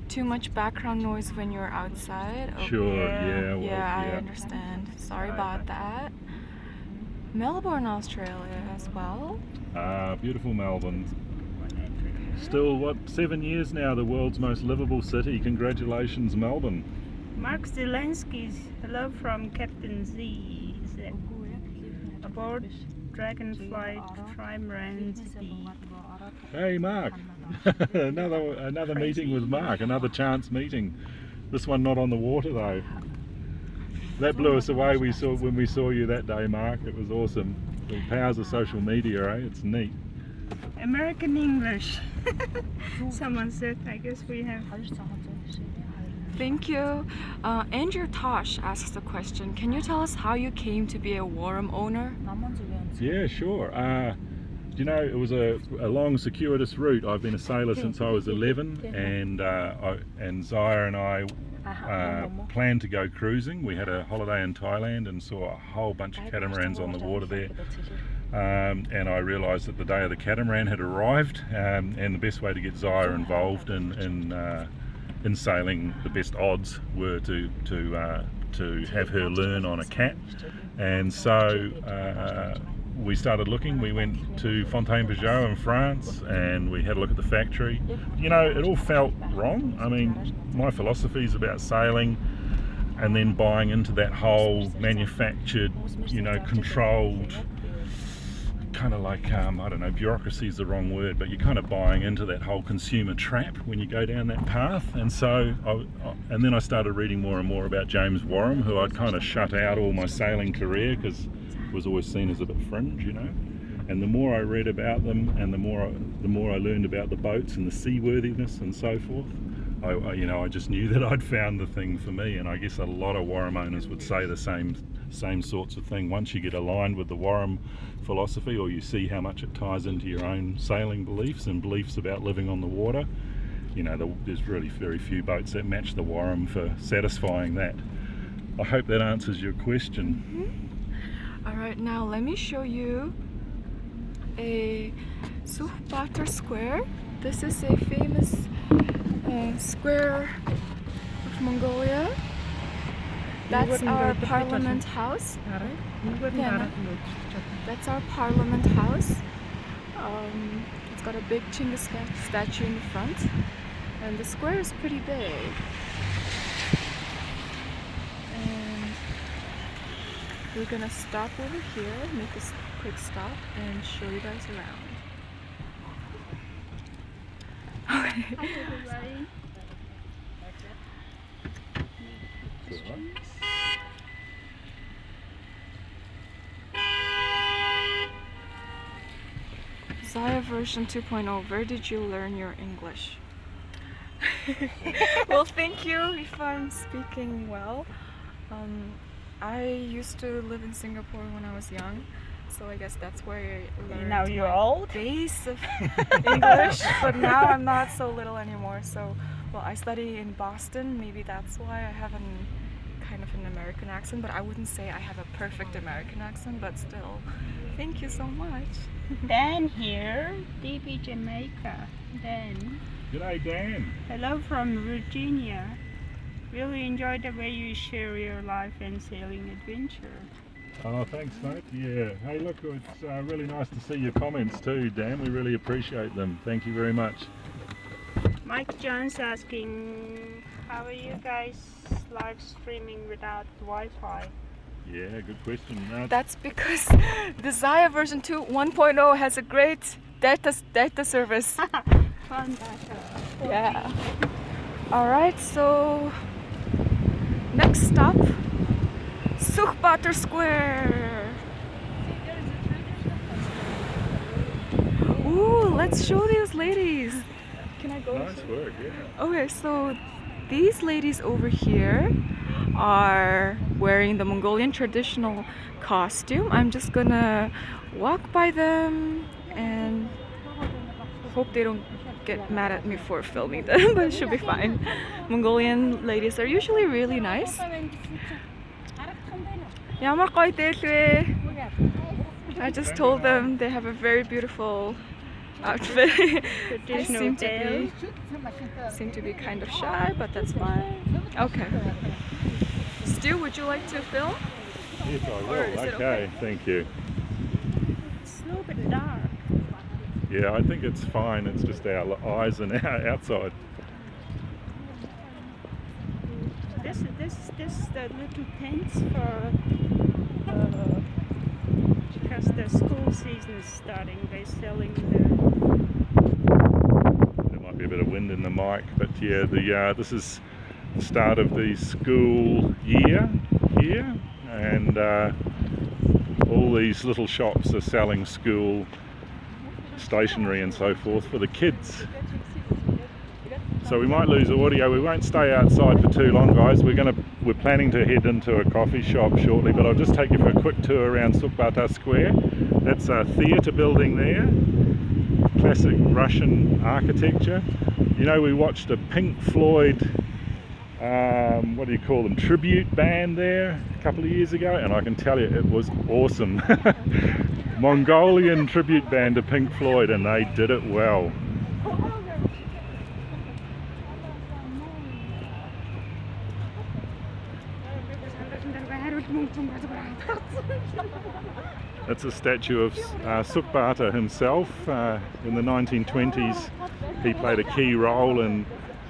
[SPEAKER 3] too much background noise when you're outside. Okay.
[SPEAKER 1] Sure,
[SPEAKER 5] Yeah.
[SPEAKER 1] yeah,
[SPEAKER 3] I understand. Sorry about that. Melbourne, Australia as well.
[SPEAKER 1] Beautiful Melbourne. Still, what, 7 years now, the world's most livable city. Congratulations, Melbourne.
[SPEAKER 5] Mark Zelensky's hello from Captain Z. Aboard Dragonflight Trimaran Z.
[SPEAKER 1] Hey, Mark. another meeting with Mark, another chance meeting. This one not on the water though. That blew us away. When we saw you that day, Mark. It was awesome. The powers of social media, eh? It's neat.
[SPEAKER 5] American English. Someone said, I guess we have.
[SPEAKER 3] Thank you. Andrew Tosh asks the question, can you tell us how you came to be a warm owner?
[SPEAKER 1] Yeah, sure. You know, it was a long, circuitous route. I've been a sailor since I was 11, and Zaya and I planned to go cruising. We had a holiday in Thailand and saw a whole bunch of catamarans on the water there. And I realised that the day of the catamaran had arrived, and the best way to get Zaya involved in sailing, the best odds were to have her learn on a cat. And so we started looking. We went to Fontaine-Pajot in France and we had a look at the factory. You know, it all felt wrong. I mean, my philosophy is about sailing and then buying into that whole manufactured, you know, controlled, kind of like, I don't know, bureaucracy is the wrong word, but you're kind of buying into that whole consumer trap when you go down that path. And so, and then I started reading more and more about James Warham, who I'd kind of shut out all my sailing career because was always seen as a bit fringe, you know. And the more I read about them, and the more I learned about the boats and the seaworthiness and so forth, I just knew that I'd found the thing for me. And I guess a lot of Warham owners would say the same sorts of thing. Once you get aligned with the Warham philosophy, or you see how much it ties into your own sailing beliefs and beliefs about living on the water, you know, there's really very few boats that match the Warham for satisfying that. I hope that answers your question.
[SPEAKER 3] Alright, now let me show you a Ulaanbaatar square. This is a famous square of Mongolia. That's our parliament house. That's our parliament house. It's got a big Chinggis Khan statue in the front, and the square is pretty big. And we're gonna stop over here, make a quick stop, and show you guys around.
[SPEAKER 5] Hi everybody.
[SPEAKER 3] Zaya version 2.0, where did you learn your English? Well, thank you if I'm speaking well. I used to live in Singapore when I was young, so I guess that's where I learned
[SPEAKER 5] Now you're
[SPEAKER 3] my
[SPEAKER 5] old?
[SPEAKER 3] base of English. But now I'm not so little anymore. So, well, I study in Boston. Maybe that's why I have kind of an American accent. But I wouldn't say I have a perfect American accent. But still, thank you so much.
[SPEAKER 5] Dan here, DB Jamaica. Dan.
[SPEAKER 1] G'day, Dan.
[SPEAKER 5] Hello from Virginia. Really enjoy the way you share your life and sailing adventure.
[SPEAKER 1] Oh, thanks, mate. Yeah. Hey, look, it's really nice to see your comments too, Dan. We really appreciate them. Thank you very much.
[SPEAKER 5] Mike John's asking, how are you guys live streaming without Wi-Fi?
[SPEAKER 1] Yeah, good question.
[SPEAKER 3] That's because the Zaya version 1.0 has a great data service.
[SPEAKER 5] Fun data.
[SPEAKER 3] Yeah. Alright, so next stop, Ulaanbaatar Square. Ooh, let's show these ladies. Can I go?
[SPEAKER 1] Nice work, yeah.
[SPEAKER 3] Okay, so these ladies over here are wearing the Mongolian traditional costume. I'm just gonna walk by them and hope they don't get mad at me for filming them, but it should be fine. Mongolian ladies are usually really nice. I just told them they have a very beautiful outfit. They seem to be kind of shy, but that's fine. Okay. Stu, would you like to film?
[SPEAKER 1] Yes, I
[SPEAKER 3] Or
[SPEAKER 1] will.
[SPEAKER 3] is it
[SPEAKER 1] Okay, thank you.
[SPEAKER 5] It's a little bit dark.
[SPEAKER 1] Yeah, I think it's fine. It's just our eyes and our outside.
[SPEAKER 5] This the little tents for because the school season is starting. They're selling
[SPEAKER 1] There might be a bit of wind in the mic, but yeah, this is the start of the school year here, and all these little shops are selling school stationery and so forth for the kids. So we might lose audio. We won't stay outside for too long, guys. We're planning to head into a coffee shop shortly, but I'll just take you for a quick tour around Ulaanbaatar Square. That's a theatre building there. Classic Russian architecture. You know, we watched a Pink Floyd, what do you call them, tribute band there a couple of years ago, and I can tell you it was awesome. Mongolian tribute band to Pink Floyd, and they did it well. That's a statue of Ulaanbaatar himself. In the 1920s, he played a key role in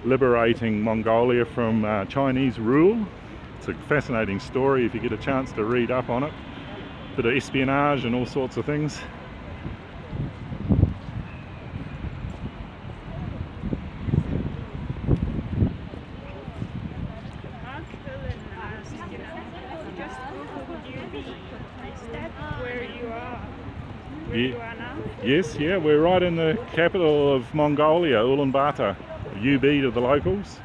[SPEAKER 1] liberating Mongolia from Chinese rule. It's a fascinating story if you get a chance to read up on it. Bit of espionage and all sorts of things.
[SPEAKER 5] just Googled UB. Is that where you are? Where
[SPEAKER 1] Yeah.
[SPEAKER 5] you are now?
[SPEAKER 1] Yes, yeah, we're right in the capital of Mongolia, Ulaanbaatar, UB to the locals.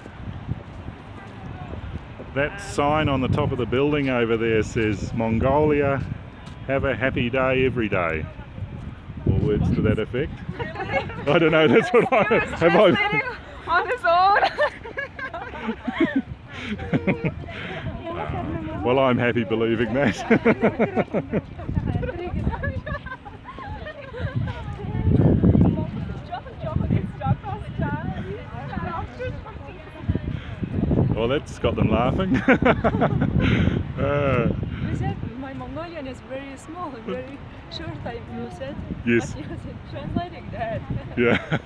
[SPEAKER 1] That sign on the top of the building over there says, Mongolia, have a happy day every day. Or words to that effect. I don't know, that's what I... Have
[SPEAKER 3] on his own.
[SPEAKER 1] Well, I'm happy believing that. Well, that's got them laughing.
[SPEAKER 2] You said my Mongolian is very small, very short. You said.
[SPEAKER 1] Yes.
[SPEAKER 2] But you said translating that.
[SPEAKER 1] Yeah.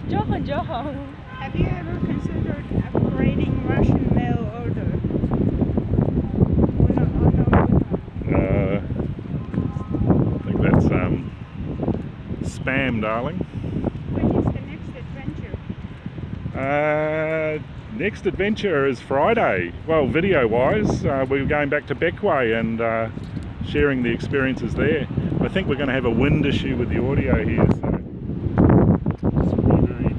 [SPEAKER 2] Johan, Johan.
[SPEAKER 5] Have you ever considered upgrading Russian mail order?
[SPEAKER 1] I think that's spam, darling.
[SPEAKER 5] When is the next adventure?
[SPEAKER 1] Next adventure is Friday. Well, video-wise, we're going back to Beckway and sharing the experiences there. I think we're going to have a wind issue with the audio here, so it's very...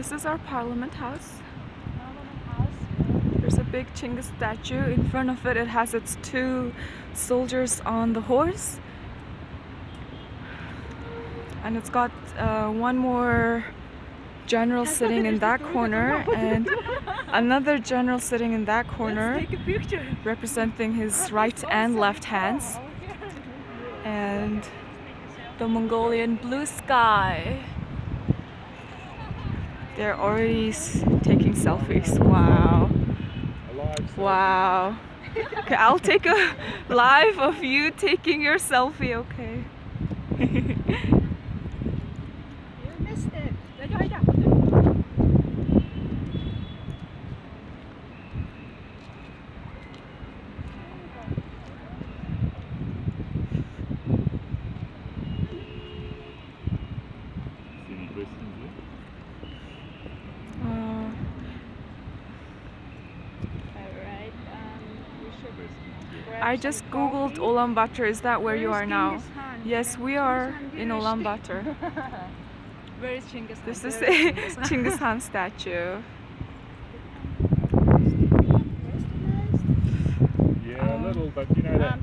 [SPEAKER 3] This is our Parliament House. There's a big Chinggis statue. In front of it, it has its two soldiers on the horse. And it's got one more general sitting in that corner and another general sitting in that corner, representing his right and left hands. And the Mongolian blue sky. They're already taking selfies. Wow. Wow. Okay, I'll take a live of you taking your selfie, okay?
[SPEAKER 5] You missed it.
[SPEAKER 1] Any questions there?
[SPEAKER 5] Alright, we should grab
[SPEAKER 3] I
[SPEAKER 5] some
[SPEAKER 3] just googled
[SPEAKER 5] coffee.
[SPEAKER 3] Ulaanbaatar. Is that where you
[SPEAKER 5] Where's
[SPEAKER 3] are now?
[SPEAKER 5] Genghis Khan?
[SPEAKER 3] Yes, we are in Ulaanbaatar.
[SPEAKER 2] Where is Chinggis Khan?
[SPEAKER 3] This is
[SPEAKER 2] Where
[SPEAKER 3] a
[SPEAKER 2] is Chinggis Khan?
[SPEAKER 3] Chinggis Khan statue.
[SPEAKER 1] Yeah, a little, but you know that.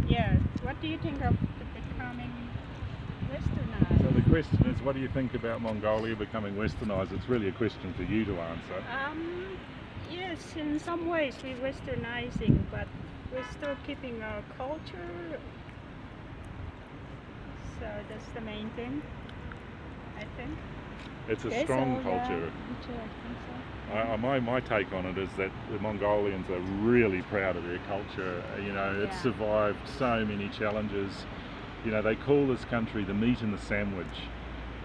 [SPEAKER 5] Yeah, what do you think of becoming westernized?
[SPEAKER 1] So the question is, what do you think about Mongolia becoming westernized? It's really a question for you to answer.
[SPEAKER 5] Yes, in some ways we're westernizing, but we're still keeping our culture. So that's the main thing, I think.
[SPEAKER 1] It's a strong culture. My take on it is that the Mongolians are really proud of their culture. You know, it's survived so many challenges. You know, they call this country the meat in the sandwich.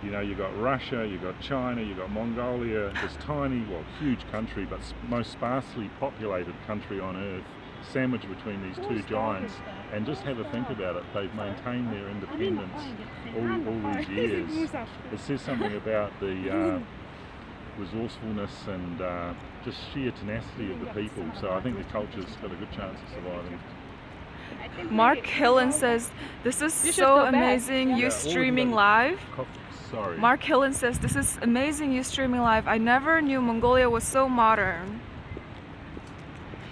[SPEAKER 1] You know, you've got Russia, you've got China, you've got Mongolia, this tiny, well, huge country, but most sparsely populated country on earth, sandwiched between these two giants. And just have a think about it, they've maintained their independence all these years. It says something about the resourcefulness and just sheer tenacity of the people, so I think the culture's got a good chance of surviving.
[SPEAKER 3] Mark Hillen says, this is so amazing, you streaming live.
[SPEAKER 1] Sorry.
[SPEAKER 3] Mark Hillen says, this is amazing, you streaming live. I never knew Mongolia was so modern.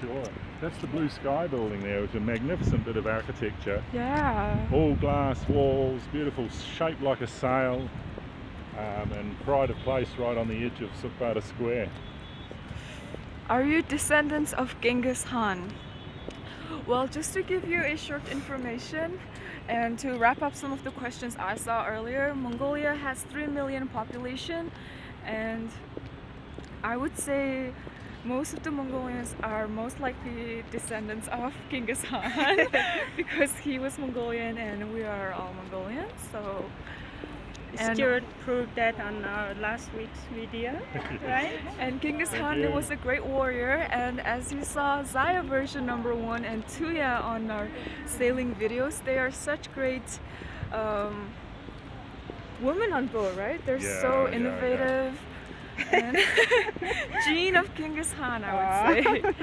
[SPEAKER 1] Sure. That's the Blue Sky building there, which is a magnificent bit of architecture.
[SPEAKER 3] Yeah.
[SPEAKER 1] All glass walls, beautiful, shaped like a sail, and pride of place right on the edge of Ulaanbaatar Square.
[SPEAKER 3] Are you descendants of Genghis Khan? Well, just to give you a short information and to wrap up some of the questions I saw earlier, Mongolia has 3 million population, and I would say most of the Mongolians are most likely descendants of Genghis Khan because he was Mongolian and we are all Mongolians. So, and
[SPEAKER 5] Stuart proved that on our last week's video, right?
[SPEAKER 3] And Genghis
[SPEAKER 1] Thank
[SPEAKER 3] Khan
[SPEAKER 1] you.
[SPEAKER 3] was a great warrior, and as you saw Zaya version #1 and Tuya on our sailing videos, they are such great women on board, right? They're so innovative. And gene of Genghis Khan, I would say.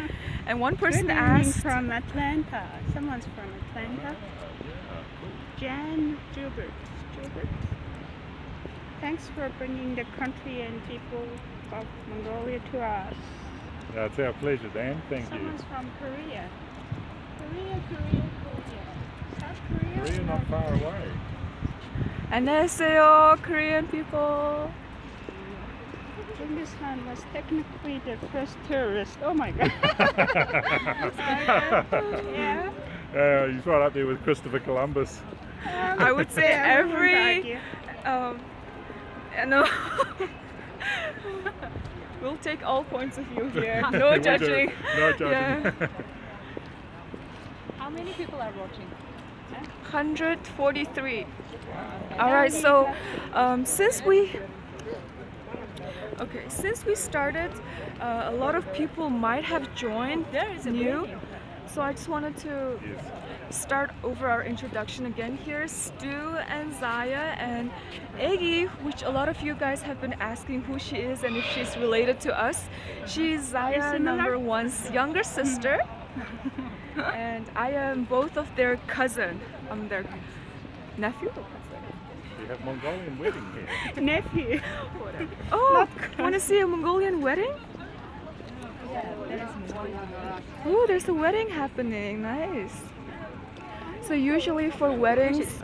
[SPEAKER 3] And one person asked
[SPEAKER 5] from Atlanta. Someone's from Atlanta. Jan Jubert. Thanks for bringing the country and people of Mongolia to us.
[SPEAKER 1] It's our pleasure, Dan. Thank you.
[SPEAKER 5] Someone's from Korea. Korea. South Korea.
[SPEAKER 1] Korea not far away.
[SPEAKER 3] 안녕하세요, Korean people.
[SPEAKER 5] Genghis Khan was technically the first terrorist. Oh my god. Yeah.
[SPEAKER 1] He's right up there with Christopher Columbus.
[SPEAKER 3] I would say every no. We'll take all points of view here. No judging.
[SPEAKER 1] No judging.
[SPEAKER 3] Yeah.
[SPEAKER 2] How many people are watching?
[SPEAKER 3] 143. All right, so since we started, a lot of people might have joined new. So I just wanted to start over our introduction again. Here's Stu and Zaya and Eggy, which a lot of you guys have been asking who she is and if she's related to us. She's Zaya #1's younger sister, and I am both of their cousin. I'm their nephew or cousin?
[SPEAKER 1] We have Mongolian wedding here.
[SPEAKER 5] Nephew.
[SPEAKER 3] Oh, want to see a Mongolian wedding? Oh, there's a wedding happening. Nice. So usually for weddings,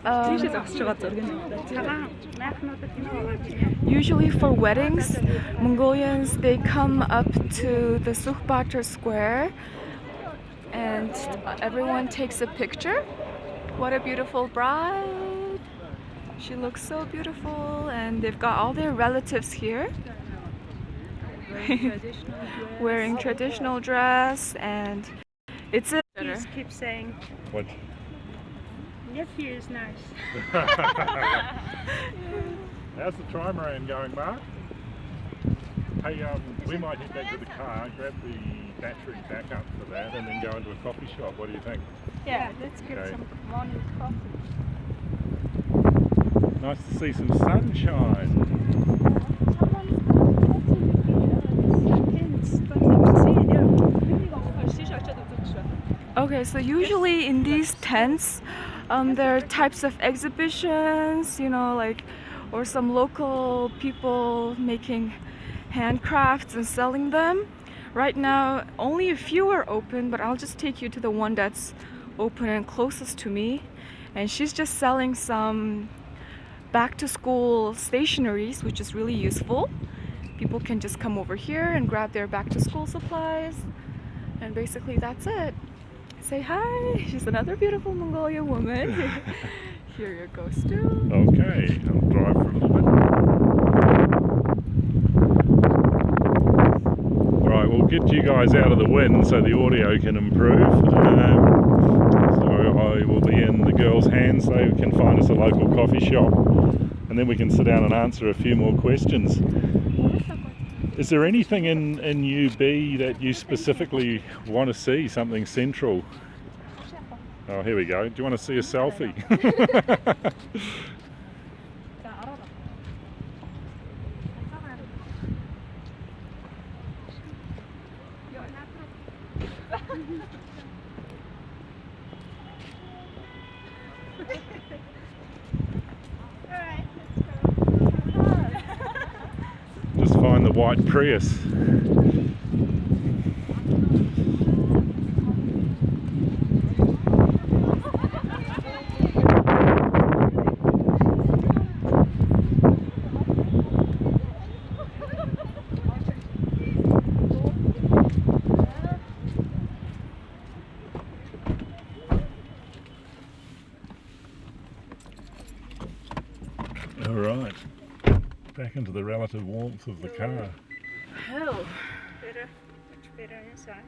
[SPEAKER 3] Mongolians, they come up to the Ulaanbaatar square and everyone takes a picture. What a beautiful bride. She looks so beautiful, and they've got all their relatives here. Wearing traditional dress, and it's a...
[SPEAKER 5] He keeps saying,
[SPEAKER 1] What?
[SPEAKER 5] nephew is nice.
[SPEAKER 1] How's the trimaran going, Mark? Hey, we might head back to the car, grab the battery back up for that, and then go into a coffee shop. What do you think?
[SPEAKER 5] Yeah, let's get
[SPEAKER 1] Okay.
[SPEAKER 5] some morning coffee.
[SPEAKER 1] Nice to see some sunshine.
[SPEAKER 3] Okay, so usually in these tents, there are types of exhibitions, you know, like, or some local people making handcrafts and selling them. Right now, only a few are open, but I'll just take you to the one that's open and closest to me. And she's just selling some back-to-school stationeries, which is really useful. People can just come over here and grab their back-to-school supplies. And basically that's it. Say hi. She's another beautiful Mongolian woman. Here you go, Stu.
[SPEAKER 1] Okay, I'll drive for a little bit. Right, we'll get you guys out of the wind so the audio can improve. So I will be in the girls' hands. They can find us a local coffee shop, and then we can sit down and answer a few more questions. Is there anything in UB that you specifically want to see, something central? Oh, here we go. Do you want to see a selfie? Just find the white Prius. All right, back into the relative warmth of the car.
[SPEAKER 3] Hell.
[SPEAKER 5] Better, much better inside.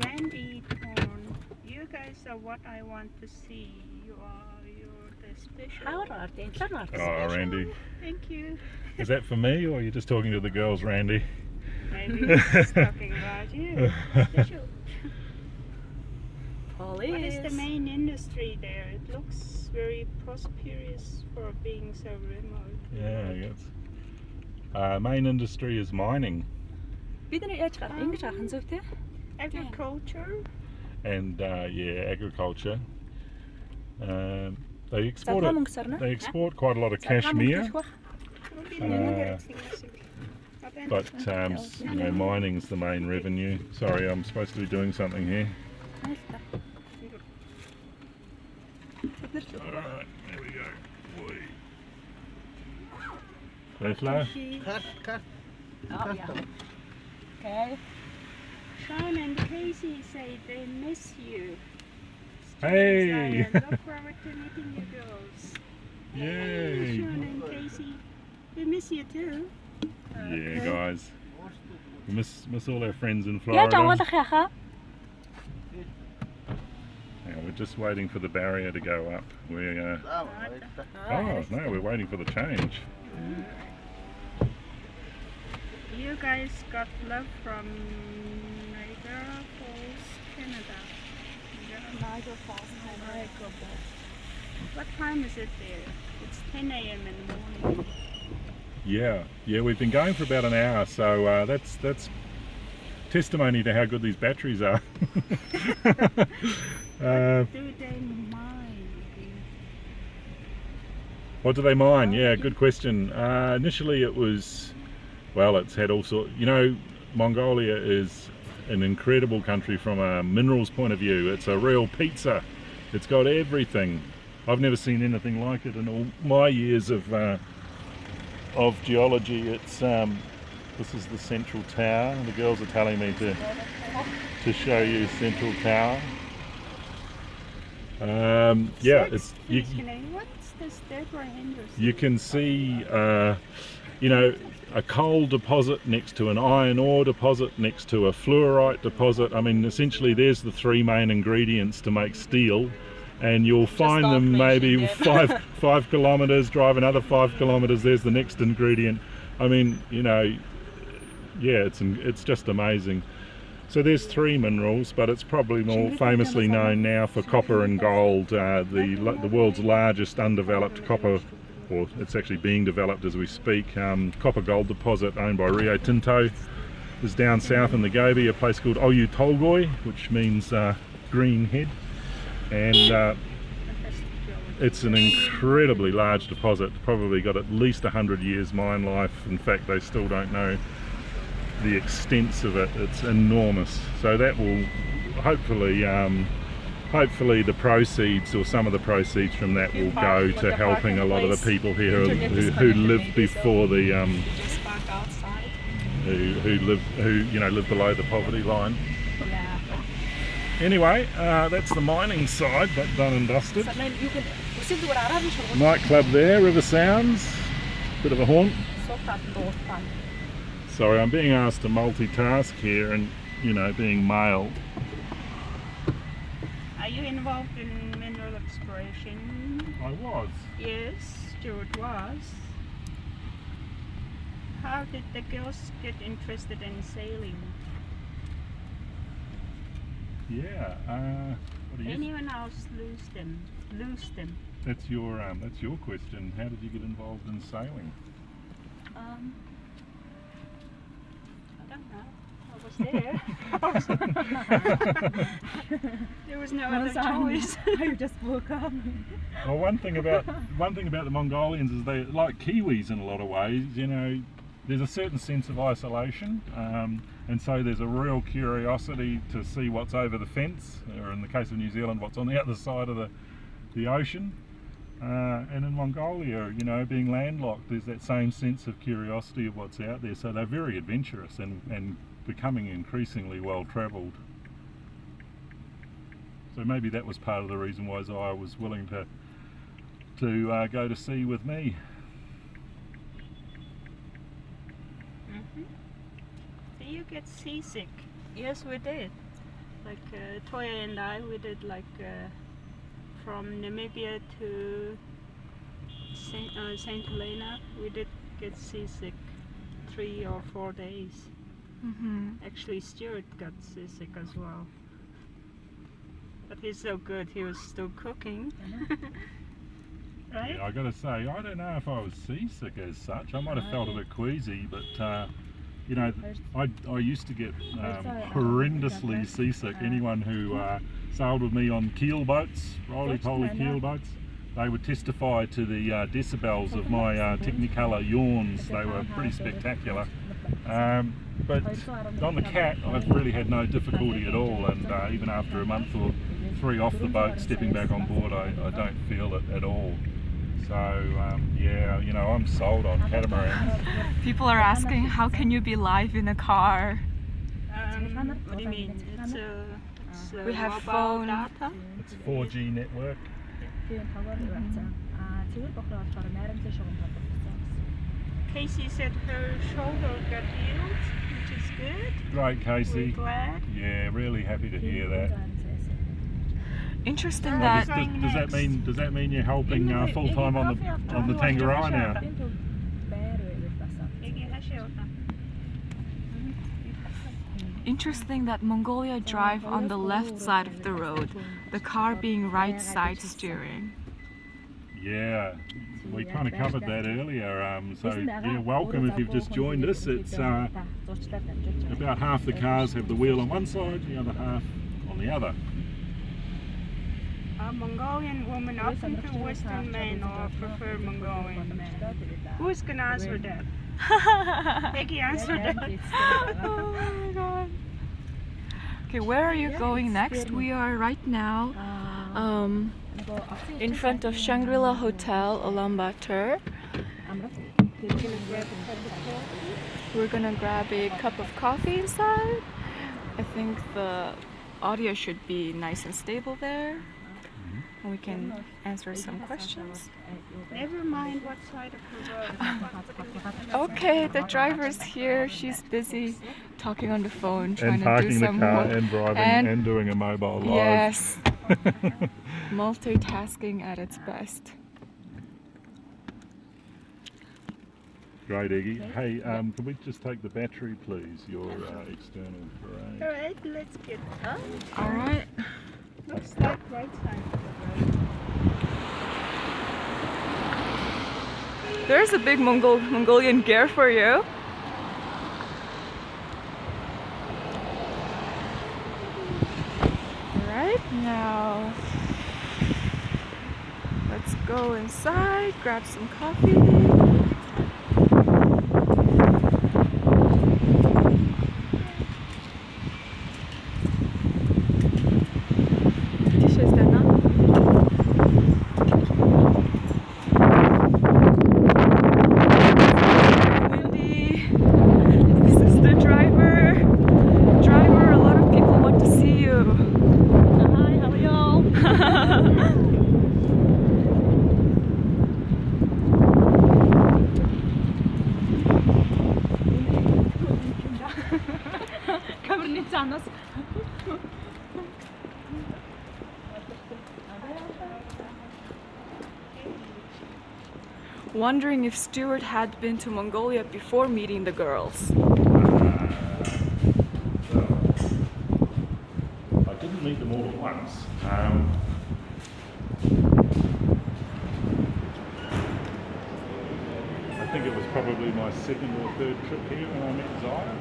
[SPEAKER 5] Randy Torn, you guys are what I want to see. You're the special.
[SPEAKER 1] Oh, Randy.
[SPEAKER 5] Thank you.
[SPEAKER 1] Is that for me, or are you just talking to the girls, Randy?
[SPEAKER 5] Maybe he's talking about you. Special. What is the main industry there? It looks very prosperous for being so remote.
[SPEAKER 1] Yeah, yes. Main industry is mining
[SPEAKER 5] Agriculture.
[SPEAKER 1] and agriculture. They export quite a lot of cashmere, but mining's the main revenue. Sorry, I'm supposed to be doing something here. Alright, there we go. Leslie?
[SPEAKER 3] Okay.
[SPEAKER 5] Sean and Casey say they miss you.
[SPEAKER 1] Hey!
[SPEAKER 5] Look forward to meeting you girls.
[SPEAKER 1] Yay!
[SPEAKER 5] Sean and Casey, we miss you too.
[SPEAKER 1] Yeah, guys. We miss all our friends in Florida. Yeah, we're just waiting for the barrier to go up. We're oh no, we're waiting for the change.
[SPEAKER 5] You guys got love from Niagara Falls, Canada.
[SPEAKER 3] Niagara Falls,
[SPEAKER 5] What time is it there? It's 10 a.m. in the morning.
[SPEAKER 1] Yeah, we've been going for about an hour, so that's testimony to how good these batteries are.
[SPEAKER 5] Do they mine?
[SPEAKER 1] What do they mine? Yeah, good question. Initially it was, well, it's had all sorts, you know, Mongolia is an incredible country from a minerals point of view. It's a real pizza. It's got everything. I've never seen anything like it in all my years of geology. It's this is the central tower. The girls are telling me to show you Central Tower. Yeah, it's
[SPEAKER 5] What's this Deborah Henderson?
[SPEAKER 1] you can see you know, a coal deposit next to an iron ore deposit next to a fluorite deposit. I mean, essentially there's the three main ingredients to make steel, and you'll find them maybe 5 kilometers, drive another 5 kilometers, there's the next ingredient. I mean, you know, yeah, it's just amazing. So there's three minerals, but it's probably more famously known now for copper and gold. The world's largest undeveloped copper, or it's actually being developed as we speak, copper gold deposit owned by Rio Tinto is down south in the Gobi, a place called Oyu Tolgoi, which means green head, and it's an incredibly large deposit, probably got at least 100 years mine life. In fact, they still don't know the extents of it. It's enormous. So that will hopefully the proceeds, or some of the proceeds from that, will go to helping a lot of the people here who lived before the who live below the poverty line. Anyway, that's the mining side, but done and dusted. Nightclub there, River Sounds, bit of a haunt. Sorry, I'm being asked to multitask here, and you know, being male.
[SPEAKER 5] Are you involved in mineral exploration?
[SPEAKER 1] I was.
[SPEAKER 5] Yes, Stuart was. How did the girls get interested in sailing?
[SPEAKER 1] Yeah. What do you?
[SPEAKER 5] Anyone else lose them?
[SPEAKER 1] That's your question. How did you get involved in sailing?
[SPEAKER 5] I don't know. I was there. There was no other choice.
[SPEAKER 2] I just woke up.
[SPEAKER 1] Well, one thing about the Mongolians is they, like Kiwis in a lot of ways, you know, there's a certain sense of isolation, and so there's a real curiosity to see what's over the fence, or in the case of New Zealand, what's on the other side of the ocean. And in Mongolia, you know, being landlocked, there's that same sense of curiosity of what's out there. So they're very adventurous and becoming increasingly well travelled. So maybe that was part of the reason why Zaya was willing to go to sea with me.
[SPEAKER 5] Do you get seasick? Yes, we did. Like Toya and I, we did like from Namibia to Saint Helena. We did get seasick 3 or 4 days. Actually, Stuart got seasick as well. But he's so good, he was still cooking. Right?
[SPEAKER 1] Yeah, I gotta say, I don't know if I was seasick as such. I might have felt a bit queasy, but you know, I used to get horrendously seasick. Anyone who sailed with me on keel boats, roly-poly keel boats, they would testify to the decibels of my Technicolor yawns. They were pretty spectacular. But on the Cat, I've really had no difficulty at all, and even after a month or 3 off the boat, stepping back on board, I don't feel it at all. So yeah, you know, I'm sold on catamarans.
[SPEAKER 3] People are asking, how can you be live in a car?
[SPEAKER 5] What do you mean? It's
[SPEAKER 3] We have
[SPEAKER 5] mobile
[SPEAKER 3] phone.
[SPEAKER 5] data?
[SPEAKER 1] It's 4G network.
[SPEAKER 5] Casey said her shoulder got healed, which is good.
[SPEAKER 1] Great, Casey.
[SPEAKER 5] We're glad.
[SPEAKER 1] Yeah, really happy to hear that.
[SPEAKER 3] Interesting
[SPEAKER 5] Does-
[SPEAKER 3] that
[SPEAKER 1] Does that mean you're helping full time on the Tangarai now?
[SPEAKER 3] Interesting that Mongolia drive on the left side of the road, the car being right side steering.
[SPEAKER 1] Yeah, we kind of covered that earlier. So yeah, welcome if you've just joined us. It's about half the cars have the wheel on one side, the other half on the other.
[SPEAKER 5] Are Mongolian women open to Western men or prefer Mongolian men? Who's gonna answer that? Peggy answered that.
[SPEAKER 3] Oh my god. Okay, where are you going next? We are right now in front of Shangri-La Hotel, Ulaanbaatar. We're gonna grab a cup of coffee inside. I think the audio should be nice and stable there. And we can answer some questions.
[SPEAKER 5] Never mind what side of the road.
[SPEAKER 3] Okay, the driver's here. She's busy talking on the phone, trying
[SPEAKER 1] And
[SPEAKER 3] to do
[SPEAKER 1] parking the
[SPEAKER 3] some
[SPEAKER 1] car
[SPEAKER 3] work.
[SPEAKER 1] and driving and doing a mobile live.
[SPEAKER 3] Yes, multitasking at its best.
[SPEAKER 1] Great, Eggy. Hey, can we just take the battery, please? Your external parade.
[SPEAKER 5] Alright, let's get up.
[SPEAKER 3] All right.
[SPEAKER 5] Looks like right side.
[SPEAKER 3] There's a big Mongolian gear for you. Alright, now let's go inside, grab some coffee. Wondering if Stuart had been to Mongolia before meeting the girls.
[SPEAKER 1] I didn't meet them all at once. I think it was probably my second or third trip here when I met Zaya,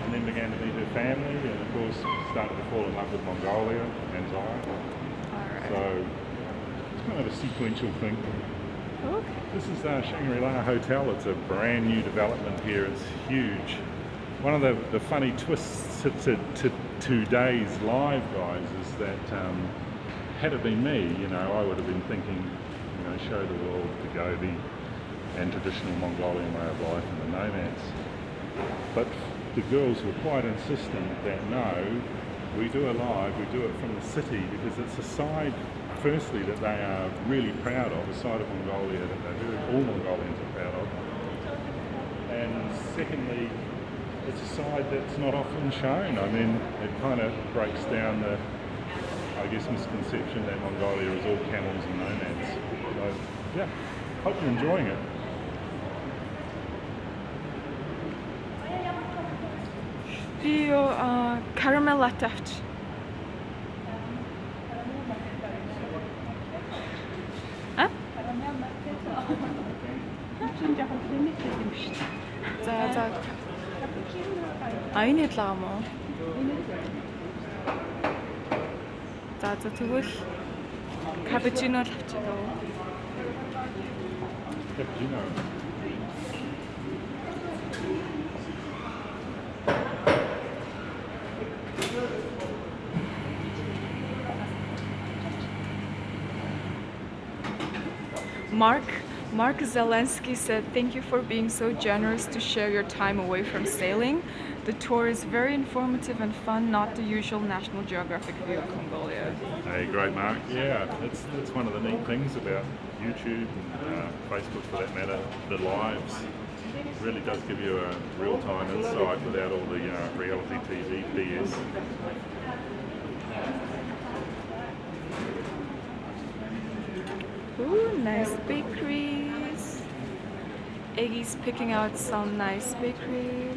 [SPEAKER 1] and then began to meet her family, and of course started to fall in love with Mongolia and Zaya.
[SPEAKER 3] Alright.
[SPEAKER 1] So it's kind of a sequential thing.
[SPEAKER 3] Okay.
[SPEAKER 1] This is Shangri-La Hotel. It's a brand new development here. It's huge. One of the funny twists to today's live, guys, is that had it been me, I would have been thinking, show the world the Gobi and traditional Mongolian way of life and the nomads. But the girls were quite insistent that no, we do a live, we do it from the city, because it's a side, firstly, that they are really proud of, a side of Mongolia that all Mongolians are proud of. And secondly, it's a side that's not often shown. I mean, it kind of breaks down the, misconception that Mongolia is all camels and nomads. So, yeah, hope you're enjoying it.
[SPEAKER 3] Caramel latte. За. Энэ л аа мó. За тэгвэл капучино л авчих уу.
[SPEAKER 1] Cappuccino.
[SPEAKER 3] Mark Zelensky said, "Thank you for being so generous to share your time away from sailing. The tour is very informative and fun, not the usual National Geographic view of Mongolia."
[SPEAKER 1] Hey, great, Mark. Yeah, that's one of the neat things about YouTube and Facebook, for that matter. The lives really does give you a real-time insight without all the reality TV BS.
[SPEAKER 3] Ooh, nice bakeries. Eggy's picking out some nice bakery.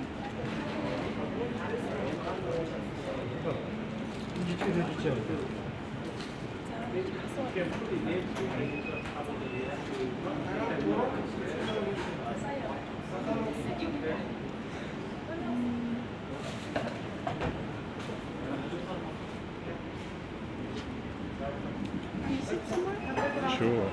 [SPEAKER 1] Sure.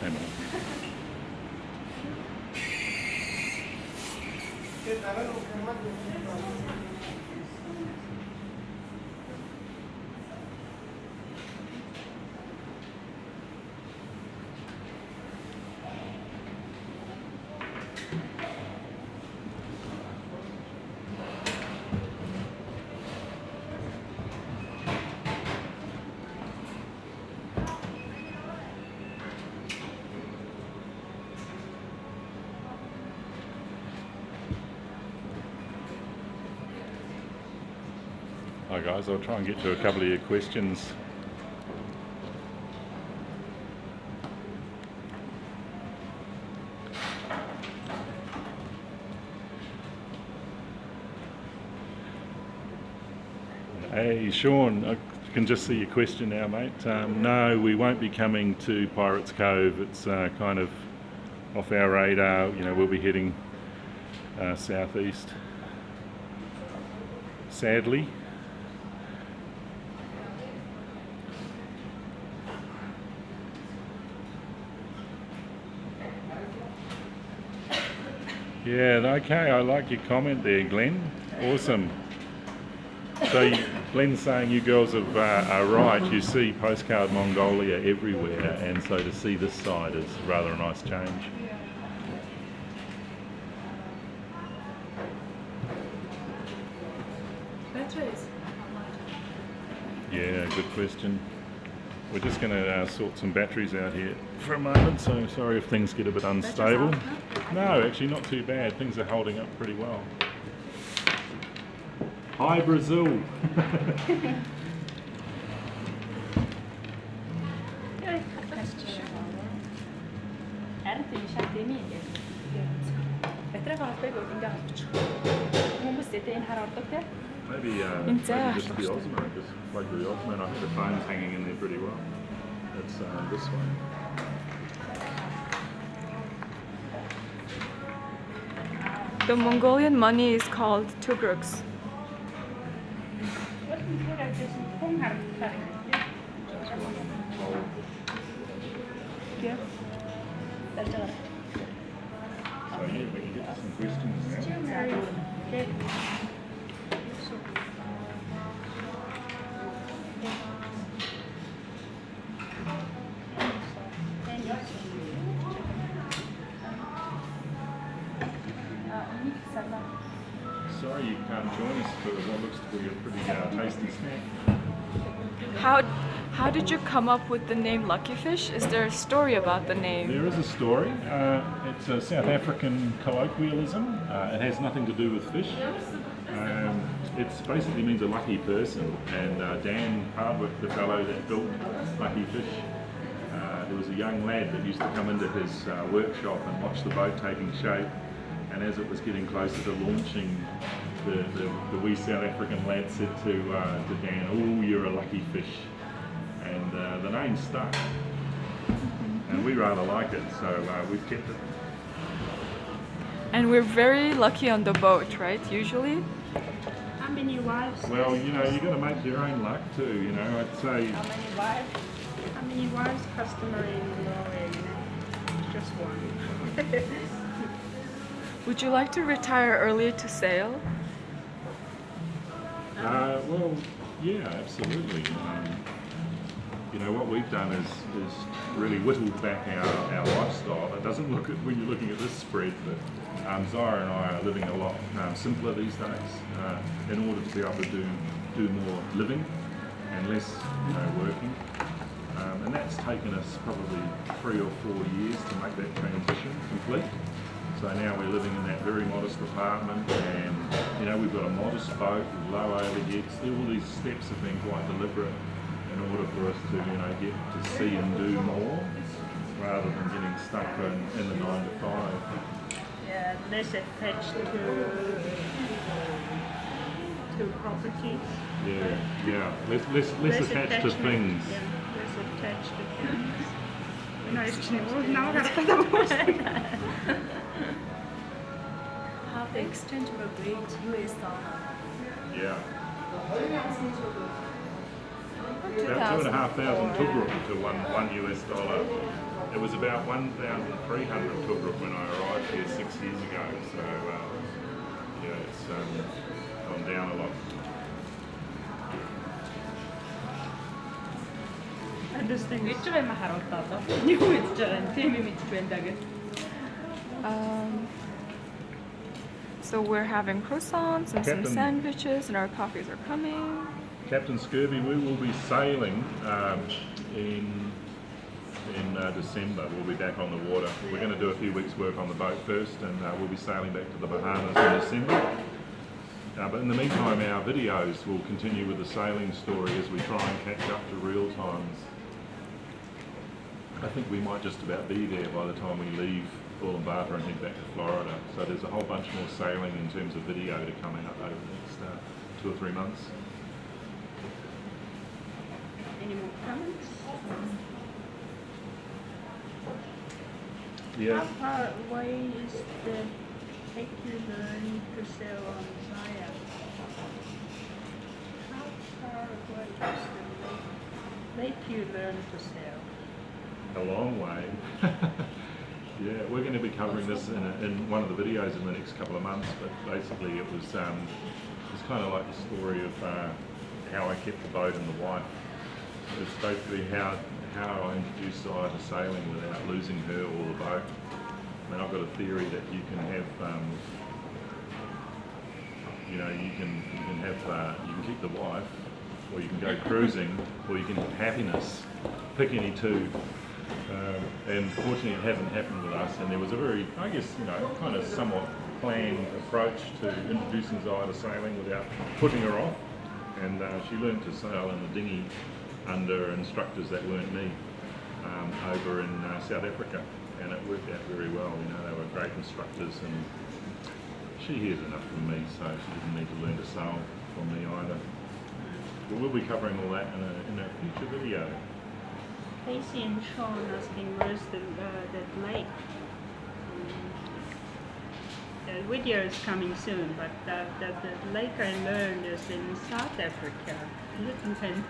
[SPEAKER 1] Same old. Hi guys, I'll try and get to a couple of your questions. Hey Sean, I can just see your question now, mate. No, we won't be coming to Pirates Cove. It's kind of off our radar. You know, we'll be heading southeast. Sadly. Yeah, okay, I like your comment there, Glenn. Awesome. So Glenn's saying you girls are right, you see postcard Mongolia everywhere, and so to see this side is rather a nice change.
[SPEAKER 2] Batteries.
[SPEAKER 1] Yeah, good question. We're just going to sort some batteries out here for a moment, so sorry if things get a bit unstable. No, actually not too bad. Things are holding up pretty well. Hi Brazil! Maybe just the Osmo, just plug the Osmo, and I think the phone's hanging in there pretty well. It's this one.
[SPEAKER 3] The Mongolian money is called tugruks.
[SPEAKER 1] So yeah, we can get to some questions now. Sorry you can't join us for what looks to be a pretty tasty snack.
[SPEAKER 3] How did you come up with the name Luckyfish? Is there a story about the name?
[SPEAKER 1] There is a story. It's a South African colloquialism. It has nothing to do with fish. It basically means a lucky person, and Dan Hardwick, the fellow that built Luckyfish, there was a young lad that used to come into his workshop and watch the boat taking shape, and as it was getting closer to launching, the wee South African lad said to Dan, "Oh, you're a lucky fish," and the name stuck, and we rather like it, so we've kept it.
[SPEAKER 3] And we're very lucky on the boat, right? Usually.
[SPEAKER 5] How many wives?
[SPEAKER 1] Well, you know, you got to make your own luck too. You know, I'd say.
[SPEAKER 5] How many wives customary in Norway? Just one.
[SPEAKER 3] Would you like to retire early to sail?
[SPEAKER 1] Well, yeah, absolutely. You know, what we've done is really whittled back our lifestyle. It doesn't look at, when you're looking at this spread, but Zara and I are living a lot simpler these days in order to be able to do more living. and less, working. And that's taken us probably 3 or 4 years to make that transition complete. So now we're living in that very modest apartment, and we've got a modest boat with low overheads. All these steps have been quite deliberate in order for us to get to see and do more, rather than getting stuck in the 9 to 5.
[SPEAKER 5] Yeah, less attached to properties.
[SPEAKER 1] Yeah. Less attached to things.
[SPEAKER 5] Yeah, less attached to things.
[SPEAKER 2] Have the exchangeable rate US dollar.
[SPEAKER 1] Yeah. About 2,500 tugruk to one US dollar. It was about 1,300 tugruk when I arrived here 6 years ago. So it's gone down a lot.
[SPEAKER 3] So we're having croissants and some
[SPEAKER 1] Captain-
[SPEAKER 3] sandwiches, and our coffees are coming.
[SPEAKER 1] Captain Scurvy, we will be sailing in December. We'll be back on the water. We're going to do a few weeks' work on the boat first, and we'll be sailing back to the Bahamas in December. But in the meantime, our videos will continue with the sailing story as we try and catch up to real times. I think we might just about be there by the time we leave Ulaanbaatar and head back to Florida. So there's a whole bunch more sailing in terms of video to come out over the next 2 or 3 months.
[SPEAKER 5] Any more comments?
[SPEAKER 1] Yeah.
[SPEAKER 5] How far away is the take you learn to sail on Zaya? How far away is the lake you learn to sail?
[SPEAKER 1] A long way. Yeah, we're going to be covering this in one of the videos in the next couple of months, but basically it was kind of like the story of how I kept the boat and the wife. It's basically how I introduced Zaya to sailing without losing her or the boat. I mean, I've got a theory that you can have, you can keep the wife, or you can go cruising, or you can have happiness. Pick any two. And fortunately it hasn't happened with us, and there was a very, I guess, kind of somewhat planned approach to introducing Zaya to sailing without putting her off. And she learned to sail in the dinghy under instructors that weren't me over in South Africa, and it worked out very well. They were great instructors, and she hears enough from me, so she didn't need to learn to sail from me either. But we'll be covering all that in a future video.
[SPEAKER 5] Casey and Sean asking where's that lake. The video is coming soon, but the lake I learned is in South Africa, Ulaanbaatar.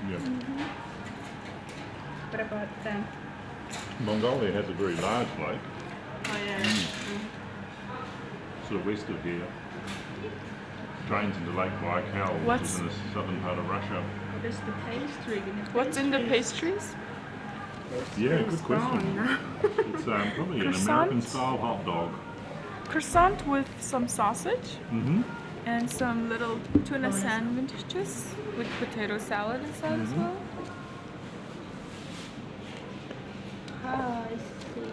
[SPEAKER 1] Yeah.
[SPEAKER 5] What about
[SPEAKER 1] Mongolia has a very large lake,
[SPEAKER 5] oh yeah.
[SPEAKER 1] sort of west of here. Drains into Lake Baikal, which is in the southern part of Russia.
[SPEAKER 5] What is the pastry?
[SPEAKER 3] What's in the pastries?
[SPEAKER 1] Yeah, good question. It's probably an
[SPEAKER 3] Croissant?
[SPEAKER 1] American-style hot dog.
[SPEAKER 3] Croissant with some sausage
[SPEAKER 1] Mm-hmm.
[SPEAKER 3] and some little tuna sandwiches with potato salad inside as well.
[SPEAKER 5] Ah, I see.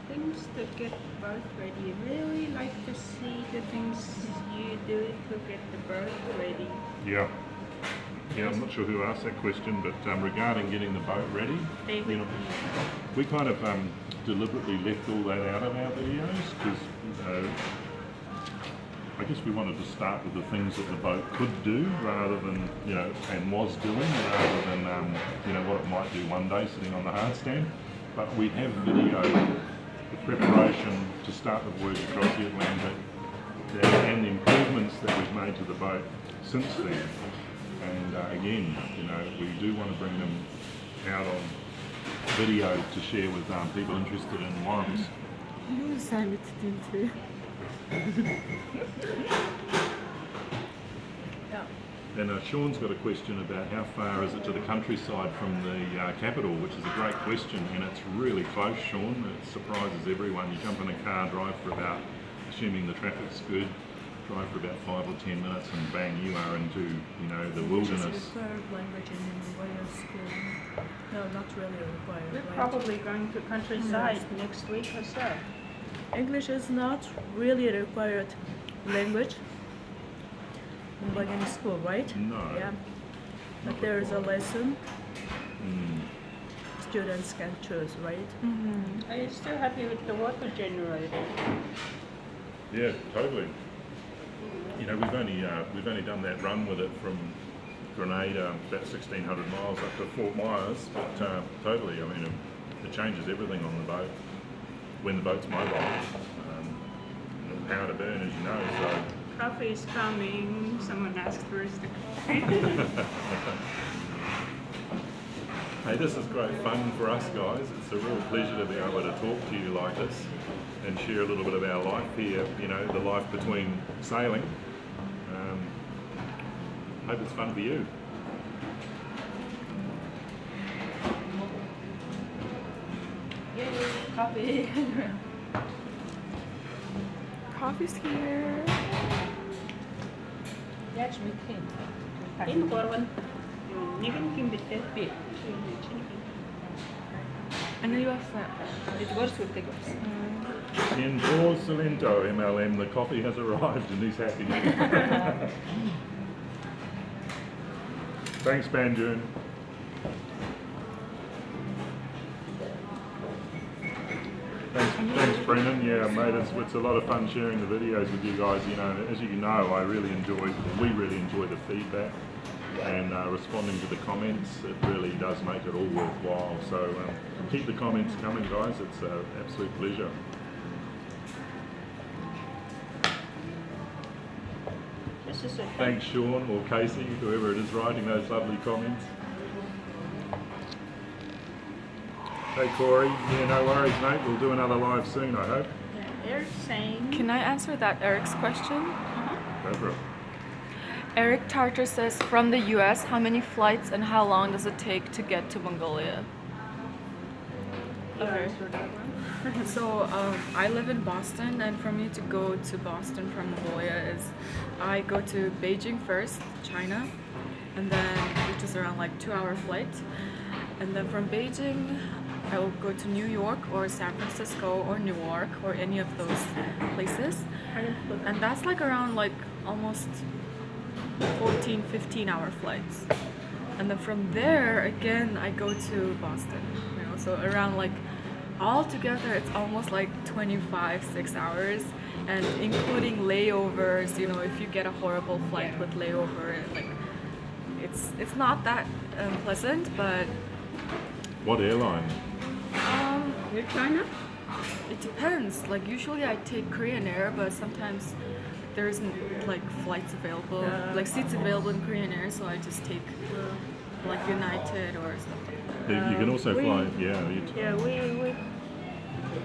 [SPEAKER 5] Things to get boat ready. Really like to see the things you do to get the boat ready.
[SPEAKER 1] Yeah. Yeah, I'm not sure who asked that question, but regarding getting the boat ready, we kind of deliberately left all that out of our videos because I guess we wanted to start with the things that the boat could do rather than, and was doing, rather than, what it might do one day sitting on the hard stand. But we have videoed the preparation to start the voyage across the Atlantic and the improvements that we've made to the boat since then. And again, we do want to bring them out on video to share with people interested in warrants. And Sean's got a question about how far is it to the countryside from the capital, which is a great question, and it's really close, Sean. It surprises everyone. You jump in a car, drive for about, assuming the traffic's good, drive for about 5 or 10 minutes and bang, you are into, you know, the
[SPEAKER 2] English is
[SPEAKER 1] wilderness.
[SPEAKER 2] required language in Mongolia school. No, not really required.
[SPEAKER 5] We're
[SPEAKER 2] right?
[SPEAKER 5] probably going to countryside next week or so.
[SPEAKER 2] English is not really a required language in Mongolian school, right?
[SPEAKER 1] No.
[SPEAKER 2] Yeah. But
[SPEAKER 1] Not
[SPEAKER 2] there is a
[SPEAKER 1] required.
[SPEAKER 2] lesson
[SPEAKER 1] Mm.
[SPEAKER 2] students can choose, right?
[SPEAKER 5] Are you still happy with the water generator?
[SPEAKER 1] Yeah, totally. You know, we've only done that run with it from Grenada, about 1,600 miles up to Fort Myers, but totally. I mean, it changes everything on the boat when the boat's mobile. And power to burn, as you know. So
[SPEAKER 5] Coffee is coming. Someone asked where's the coffee.
[SPEAKER 1] hey, this is great fun for us guys. It's a real pleasure to be able to talk to you like this and share a little bit of our life here. You know, the life between sailing. Hope it's fun for you.
[SPEAKER 2] Coffee.
[SPEAKER 3] Coffee's here.
[SPEAKER 2] Yes, we can.
[SPEAKER 5] Энэ гурав нь нэг нь хин битээ. Би.
[SPEAKER 3] I know you have that.
[SPEAKER 2] Эдгээр сүртэй гэсэн.
[SPEAKER 1] In Port Salento, MLM, the coffee has arrived and he's happy. Thanks, Banjun. Thanks, Brendan. Yeah, mate, it's a lot of fun sharing the videos with you guys. You know, as you know, we really enjoy the feedback and responding to the comments. It really does make it all worthwhile. So keep the comments coming, guys. It's an absolute pleasure.
[SPEAKER 5] This is a
[SPEAKER 1] Thanks, Sean or Casey, whoever it is writing those lovely comments. Hey, Corey. Yeah, no worries, mate. We'll do another live soon, I hope.
[SPEAKER 5] Eric saying.
[SPEAKER 3] Can I answer that Eric's question?
[SPEAKER 1] Go for it.
[SPEAKER 3] Eric Tartar says, from the US, how many flights and how long does it take to get to Mongolia?
[SPEAKER 5] Okay.
[SPEAKER 3] So I live in Boston, and for me to go to Boston from Mongolia is I go to Beijing first, China, and then which is around like 2-hour flight, and then from Beijing I will go to New York or San Francisco or Newark or any of those places, and that's like around like almost 14-15-hour flights, and then from there again I go to Boston, you know, so around like altogether it's almost like 6 hours, and including layovers, you know, if you get a horrible flight with layover, like it's not that pleasant, but
[SPEAKER 1] What airline?
[SPEAKER 5] Air China?
[SPEAKER 3] it depends. Like usually I take Korean Air, but sometimes there isn't like flights available, like seats available in Korean Air, so I just take like United or stuff like that.
[SPEAKER 1] You can also fly. Yeah.
[SPEAKER 5] Yeah,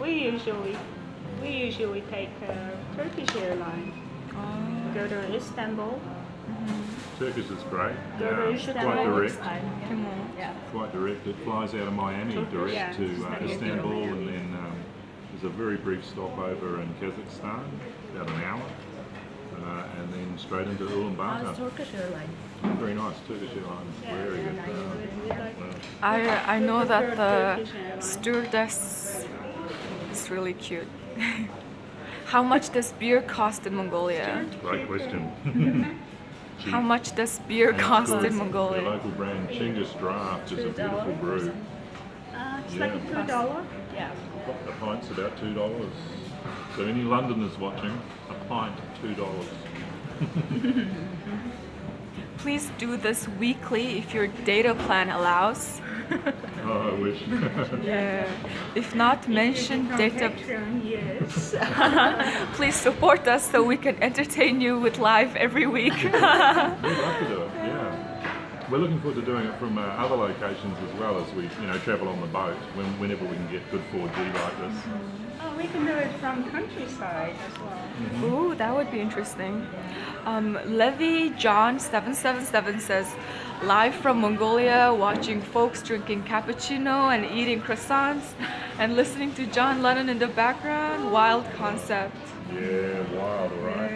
[SPEAKER 5] we usually take Turkish airline. Go to Istanbul.
[SPEAKER 1] Turkish is great.
[SPEAKER 5] Go
[SPEAKER 1] Yeah,
[SPEAKER 5] to
[SPEAKER 1] it's quite
[SPEAKER 5] Istanbul
[SPEAKER 1] direct.
[SPEAKER 2] Yeah.
[SPEAKER 1] Quite direct. It flies out of Miami direct
[SPEAKER 5] Yeah,
[SPEAKER 1] to
[SPEAKER 5] it's
[SPEAKER 1] Istanbul, and then there's a very brief stopover in Kazakhstan, about an hour, and then straight into Ulaanbaatar.
[SPEAKER 2] Turkish airline.
[SPEAKER 1] Very nice. Turkish Airlines. Very good.
[SPEAKER 3] I know that the stewardess is really cute. How much does beer cost in Mongolia?
[SPEAKER 1] Great question.
[SPEAKER 3] How much does beer cost in
[SPEAKER 1] The
[SPEAKER 3] Mongolia?
[SPEAKER 1] local brand Chinggis Draft is a beautiful brew.
[SPEAKER 5] It's like $2.
[SPEAKER 2] Yeah.
[SPEAKER 1] A pint's about $2. So any Londoners watching, a pint $2.
[SPEAKER 3] Please do this weekly if your data plan allows.
[SPEAKER 1] Oh, I wish.
[SPEAKER 3] Yeah. If not, mention data.
[SPEAKER 5] Patreon, yes.
[SPEAKER 3] Please support us so we can entertain you with live every week.
[SPEAKER 1] We'd love to do it, yeah. We're looking forward to doing it from other locations as well as we, travel on the boat whenever we can get good 4G like this.
[SPEAKER 5] Oh, we can do it from countryside as well.
[SPEAKER 3] Ooh, that would be interesting. Levy John 777 says, live from Mongolia, watching folks drinking cappuccino and eating croissants and listening to John Lennon in the background. Wild concept.
[SPEAKER 1] Yeah, wild, all right.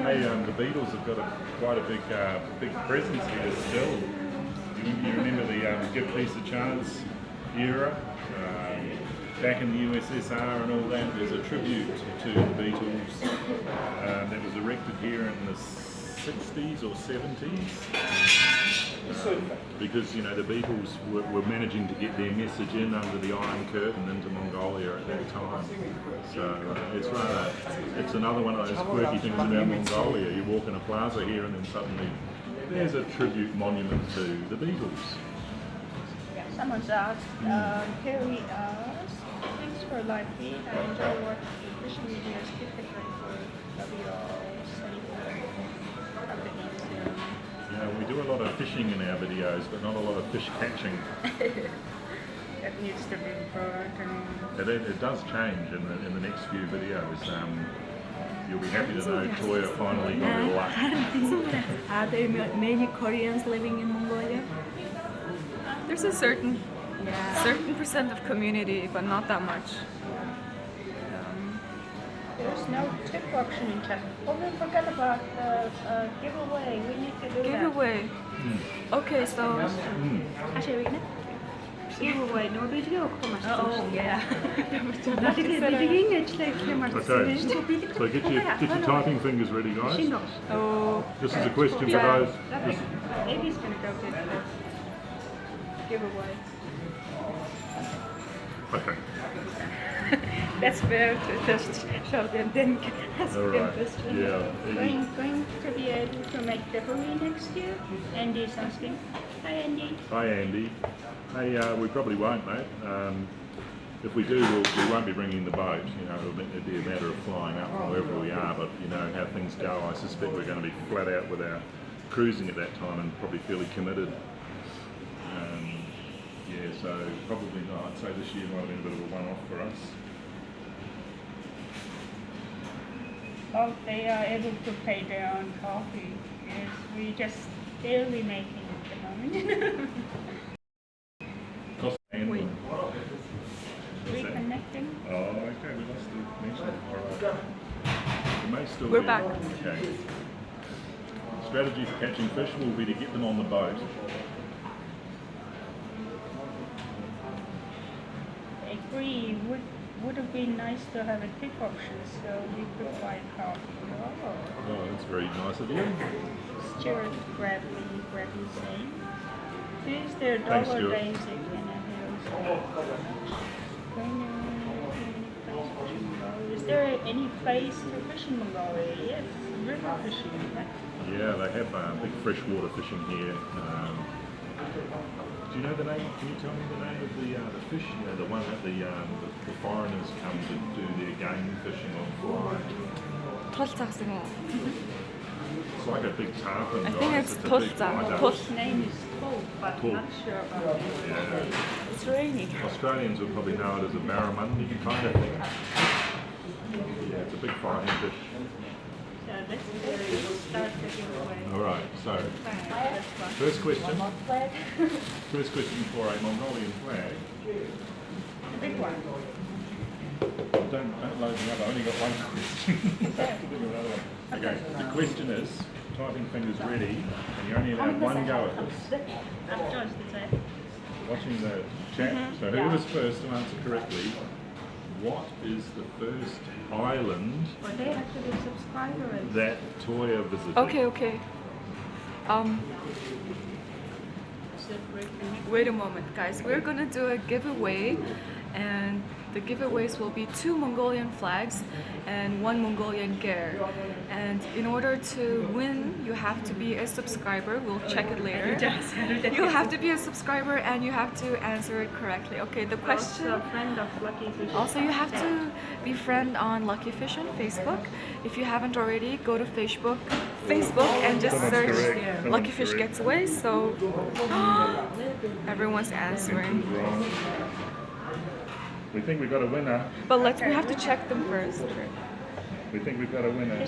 [SPEAKER 1] Hey, say the Beatles have got quite a big presence here still. You remember the Give Peace a Chance era? Back in the USSR and all that, there's a tribute to the Beatles that was erected here in the 60s or 70s. Because the Beatles were managing to get their message in under the Iron Curtain into Mongolia at that time. So it's another one of those quirky things about Mongolia. You walk in a plaza here and then suddenly there's a tribute monument to the Beatles.
[SPEAKER 4] Someone's asked, here we are. Thanks for live feed. I enjoy watching the fishing videos. Keep it great for love you all.
[SPEAKER 1] Yeah, we do a lot of fishing in our videos, but not a lot of fish catching.
[SPEAKER 4] That needs to be brought.
[SPEAKER 1] It does change in the next few videos. You'll be happy to know Toya finally got her luck.
[SPEAKER 2] Are there many Koreans living in Mongolia?
[SPEAKER 3] There's a certain percent of community, but not that much.
[SPEAKER 4] There's no tip auction in chat. Oh, we forgot about the giveaway. We need to do
[SPEAKER 3] Giveaway. Okay, so
[SPEAKER 4] Giveaway. No video.
[SPEAKER 2] Oh, yeah.
[SPEAKER 1] Okay, so get your typing fingers ready, guys.
[SPEAKER 3] oh,
[SPEAKER 1] This is a question for those.
[SPEAKER 4] Baby's gonna go get the giveaway.
[SPEAKER 1] Okay.
[SPEAKER 4] That's better to just show them then ask
[SPEAKER 1] All
[SPEAKER 4] them
[SPEAKER 1] right.
[SPEAKER 4] question.
[SPEAKER 1] Yeah.
[SPEAKER 4] Going to be able to make the hurry next year? Andy's asking. Hi Andy.
[SPEAKER 1] Hi Andy. Hey, we probably won't, mate. If we do, we won't be bringing the boat. It'll be a matter of flying up from wherever we are. But how things go, I suspect we're going to be flat out with our cruising at that time and probably fairly committed. Yeah, so probably not. I'd say this year might have been a bit of a one-off for us.
[SPEAKER 4] Oh, they are able to pay their own coffee. Yes, we just barely making it at the moment.
[SPEAKER 1] Cost and
[SPEAKER 4] Reconnecting.
[SPEAKER 1] Oh, okay, we lost the connection. All right. We may still
[SPEAKER 3] We're
[SPEAKER 1] be.
[SPEAKER 3] back.
[SPEAKER 1] Okay. Strategy for catching fish will be to get them on the boat.
[SPEAKER 4] I agree. Would have been nice to have a tip option so we could buy coffee.
[SPEAKER 1] Oh, that's very nice of you.
[SPEAKER 4] Stuart Bradley saying. Here's their
[SPEAKER 1] Thanks,
[SPEAKER 4] dollar
[SPEAKER 1] Stuart.
[SPEAKER 4] basic and Is there any place to fish in Mongolia? Yes, river fishing.
[SPEAKER 1] Yeah, they have big freshwater fishing here. Do you know the name? Can you tell me the name of the fish? The one that the foreigners come to do their game fishing on.
[SPEAKER 3] 털짝승어.
[SPEAKER 1] It's like a big tarpon.
[SPEAKER 3] I think
[SPEAKER 1] guys.
[SPEAKER 3] it's
[SPEAKER 1] a big
[SPEAKER 3] 털짝.
[SPEAKER 1] fighter.
[SPEAKER 4] His name is Tol, but
[SPEAKER 1] Tol.
[SPEAKER 4] not sure about it.
[SPEAKER 1] Yeah.
[SPEAKER 2] It's raining.
[SPEAKER 1] Australians would probably know it as a barramundi kind of thing. Yeah, it's a big fighting fish.
[SPEAKER 4] So let's start the giveaway.
[SPEAKER 1] All right, so first question for a Mongolian flag.
[SPEAKER 4] The big one.
[SPEAKER 1] Don't load me up. I only got one question. Think of another one. Okay, the question is, typing fingers ready, and you're only allowed one go at this.
[SPEAKER 4] I'm Joyce, that's it.
[SPEAKER 1] Watching the chat. So whoever's first to answer correctly, what is the first island
[SPEAKER 4] But they have to be subscribers.
[SPEAKER 1] that Toya visited?
[SPEAKER 3] Okay. Wait a moment, guys. We're gonna do a giveaway, and the giveaways will be 2 Mongolian flags and 1 Mongolian gear. And in order to win, you have to be a subscriber. We'll check it later. You have to be a subscriber and you have to answer it correctly. Okay, the question.
[SPEAKER 4] Also a friend of Luckyfish.
[SPEAKER 3] Also, you have to be friend on Luckyfish on Facebook. If you haven't already, go to Facebook and just
[SPEAKER 1] Someone's
[SPEAKER 3] search
[SPEAKER 1] correct. Someone's
[SPEAKER 3] Luckyfish
[SPEAKER 1] correct.
[SPEAKER 3] Gets Away. So everyone's answering.
[SPEAKER 1] Wrong. We think we've got a winner.
[SPEAKER 3] But we have to check them first.
[SPEAKER 1] We think we've got a winner.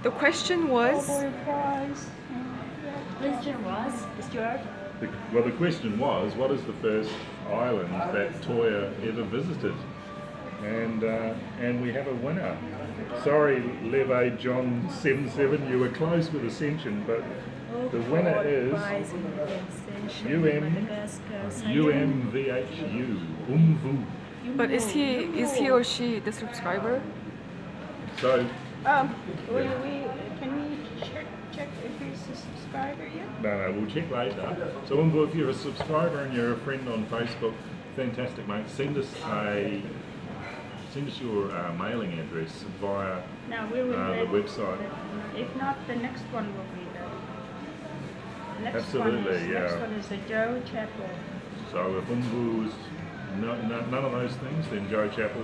[SPEAKER 3] The question was.
[SPEAKER 4] Prize.
[SPEAKER 2] Question was, Stuart,
[SPEAKER 1] The question was, what is the first island that Toya ever visited? and we have a winner. Sorry, Leve John 77, you were close with Ascension, but the winner is UMVHU Umvu.
[SPEAKER 3] But is he or she the subscriber?
[SPEAKER 1] So
[SPEAKER 5] Can we check if he's a subscriber yet?
[SPEAKER 1] no, we'll check later. So Umvu, if you're a subscriber and you're a friend on Facebook, fantastic, mate. Send us your mailing address via
[SPEAKER 5] No, we will.
[SPEAKER 1] the website.
[SPEAKER 5] If not, the next one will be the next
[SPEAKER 1] Absolutely,
[SPEAKER 5] one is,
[SPEAKER 1] yeah.
[SPEAKER 5] Next one is the Joe Chapel.
[SPEAKER 1] So if Umbu is none of those things, then Joe Chapel,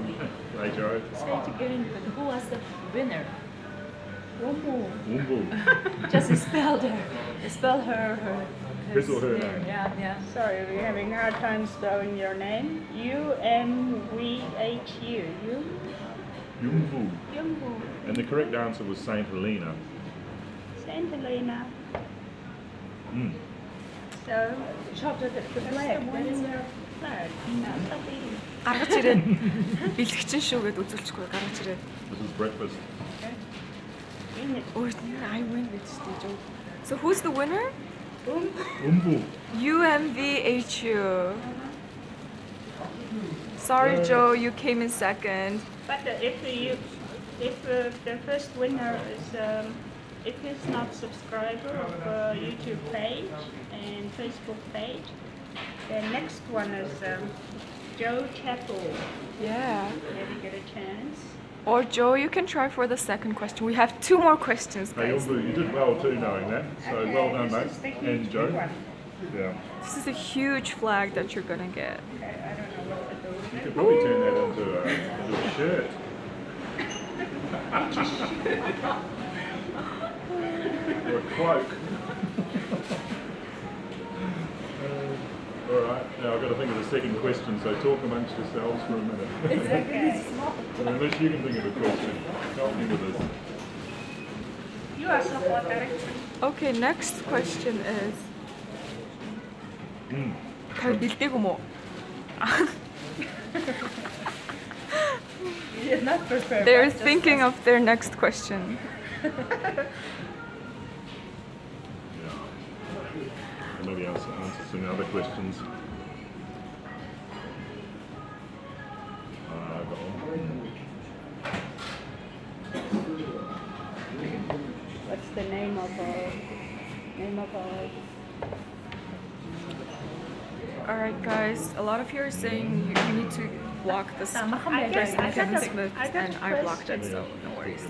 [SPEAKER 1] hey Joe.
[SPEAKER 2] Say it again, but who was the winner?
[SPEAKER 1] Umbu.
[SPEAKER 2] Just spell her
[SPEAKER 1] His or her
[SPEAKER 2] name.
[SPEAKER 1] name.
[SPEAKER 2] Yeah.
[SPEAKER 5] Sorry, we're having a hard time spelling your name. UMVHU.
[SPEAKER 1] Umbu.
[SPEAKER 5] Yumbu.
[SPEAKER 1] And the correct answer was Saint Helena.
[SPEAKER 5] Saint Helena.
[SPEAKER 1] Mm.
[SPEAKER 5] So
[SPEAKER 2] Chop the
[SPEAKER 5] that's
[SPEAKER 2] flag.
[SPEAKER 5] the
[SPEAKER 2] That
[SPEAKER 5] one
[SPEAKER 2] is
[SPEAKER 5] in your flag.
[SPEAKER 3] Гаргаж ирээд бэлтгэж шүү гэд үзүүлчихгүй гаргаж ирээд.
[SPEAKER 1] This is breakfast.
[SPEAKER 3] Oh, I win with Joe. So who's the winner?
[SPEAKER 1] Umbu.
[SPEAKER 3] UMVHU. Sorry, Joe, you came in second.
[SPEAKER 5] But if the first winner is if he's not subscriber of YouTube page and Facebook page, the next one is Joe Chapel.
[SPEAKER 3] Yeah.
[SPEAKER 5] Maybe get a chance.
[SPEAKER 3] Or Joe, you can try for the second question. We have 2 more questions,
[SPEAKER 1] Hey
[SPEAKER 3] guys.
[SPEAKER 1] Umbu, you did well too knowing that. So
[SPEAKER 5] Okay,
[SPEAKER 1] well done,
[SPEAKER 5] this
[SPEAKER 1] mate.
[SPEAKER 5] is the huge
[SPEAKER 1] And Joe.
[SPEAKER 5] one.
[SPEAKER 1] Yeah.
[SPEAKER 3] This is a huge flag that you're gonna get.
[SPEAKER 5] Okay, I don't know what to do with
[SPEAKER 1] You
[SPEAKER 5] it.
[SPEAKER 1] could probably turn that into a shirt. Or a cloak. Alright, now I've got to think of the second question, so talk amongst yourselves for a minute.
[SPEAKER 5] Okay.
[SPEAKER 1] Unless you can think of a question. Help me with this.
[SPEAKER 5] You are supporter.
[SPEAKER 3] Okay, next question is. 잘 밀대고 뭐.
[SPEAKER 2] You did not prepare.
[SPEAKER 3] They're thinking of their next question.
[SPEAKER 1] And maybe I'll answer some other questions. Go on.
[SPEAKER 5] What's the name of our
[SPEAKER 3] Alright, guys, a lot of you are saying you need to block this
[SPEAKER 5] I got
[SPEAKER 3] Kevin
[SPEAKER 5] a-
[SPEAKER 3] Smith,
[SPEAKER 5] I got a
[SPEAKER 3] and I blocked it,
[SPEAKER 5] question.
[SPEAKER 3] so no worries.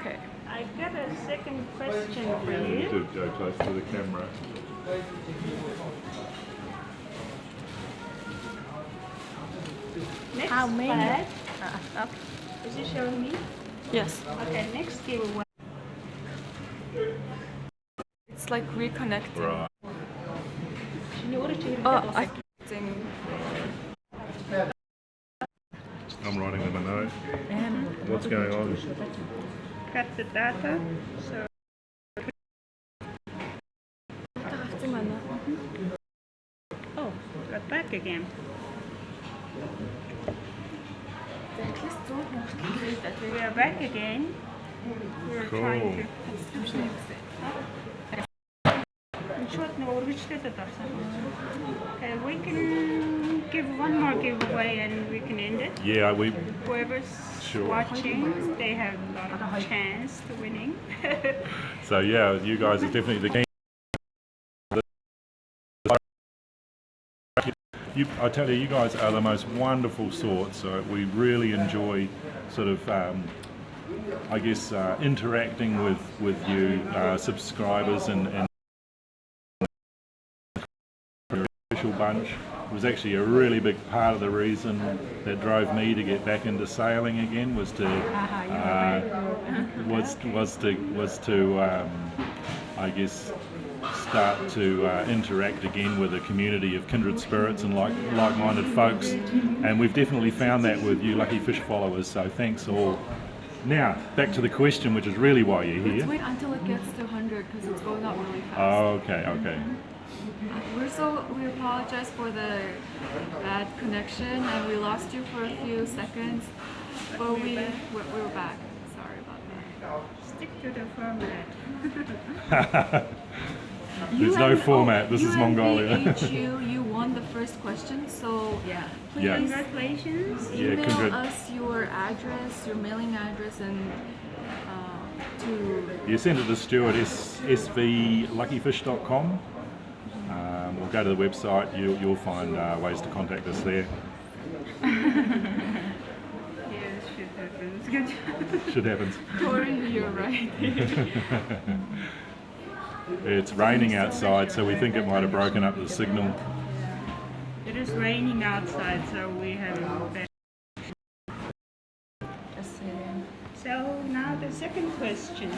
[SPEAKER 3] Okay.
[SPEAKER 5] I got a second question for
[SPEAKER 1] You
[SPEAKER 5] you.
[SPEAKER 1] do go close to the camera.
[SPEAKER 5] Next
[SPEAKER 2] How many?
[SPEAKER 5] flag.
[SPEAKER 2] Okay.
[SPEAKER 5] Is it showing me?
[SPEAKER 3] Yes.
[SPEAKER 5] Okay, next giveaway.
[SPEAKER 3] It's like reconnecting.
[SPEAKER 1] Right.
[SPEAKER 3] Oh, I think
[SPEAKER 1] I'm writing them a note. What's going on?
[SPEAKER 5] Cut the data. So oh, got back again. We are back again. We're trying to. Okay, we can give one more giveaway and we can end it.
[SPEAKER 1] Yeah, we.
[SPEAKER 5] Whoever's
[SPEAKER 1] Sure.
[SPEAKER 5] watching, they have a lot of chance to winning.
[SPEAKER 1] So yeah, you guys are definitely the game. I tell you, you guys are the most wonderful sorts. So we really enjoy sort of, I guess, interacting with you subscribers and your official bunch. It was actually a really big part of the reason that drove me to get back into sailing again was to I guess start to interact again with a community of kindred spirits and like-minded folks, and we've definitely found that with you lucky fish followers, so thanks all. Now back to the question, which is really why you're
[SPEAKER 3] let's
[SPEAKER 1] here.
[SPEAKER 3] wait until it gets to 100 because it's going up really fast.
[SPEAKER 1] Oh, okay.
[SPEAKER 3] We apologize for the bad connection and we lost you for a few seconds, but we're back. Sorry about that.
[SPEAKER 5] Stick to the format.
[SPEAKER 1] There's no format. This is Mongolia.
[SPEAKER 3] You won the first question, so
[SPEAKER 2] Yeah.
[SPEAKER 3] please
[SPEAKER 1] Yeah.
[SPEAKER 5] Congratulations.
[SPEAKER 1] Yeah,
[SPEAKER 3] email us your address, your mailing address, and to
[SPEAKER 1] You send it to Stuart, svluckyfish.com. Or go to the website, you'll find ways to contact us there.
[SPEAKER 5] Yes, shit happens. Good.
[SPEAKER 1] Shit happens.
[SPEAKER 3] Tori, you're right.
[SPEAKER 1] It's raining outside, so we think it might have broken up the signal.
[SPEAKER 5] It is raining outside, so we have bad. So now the second question.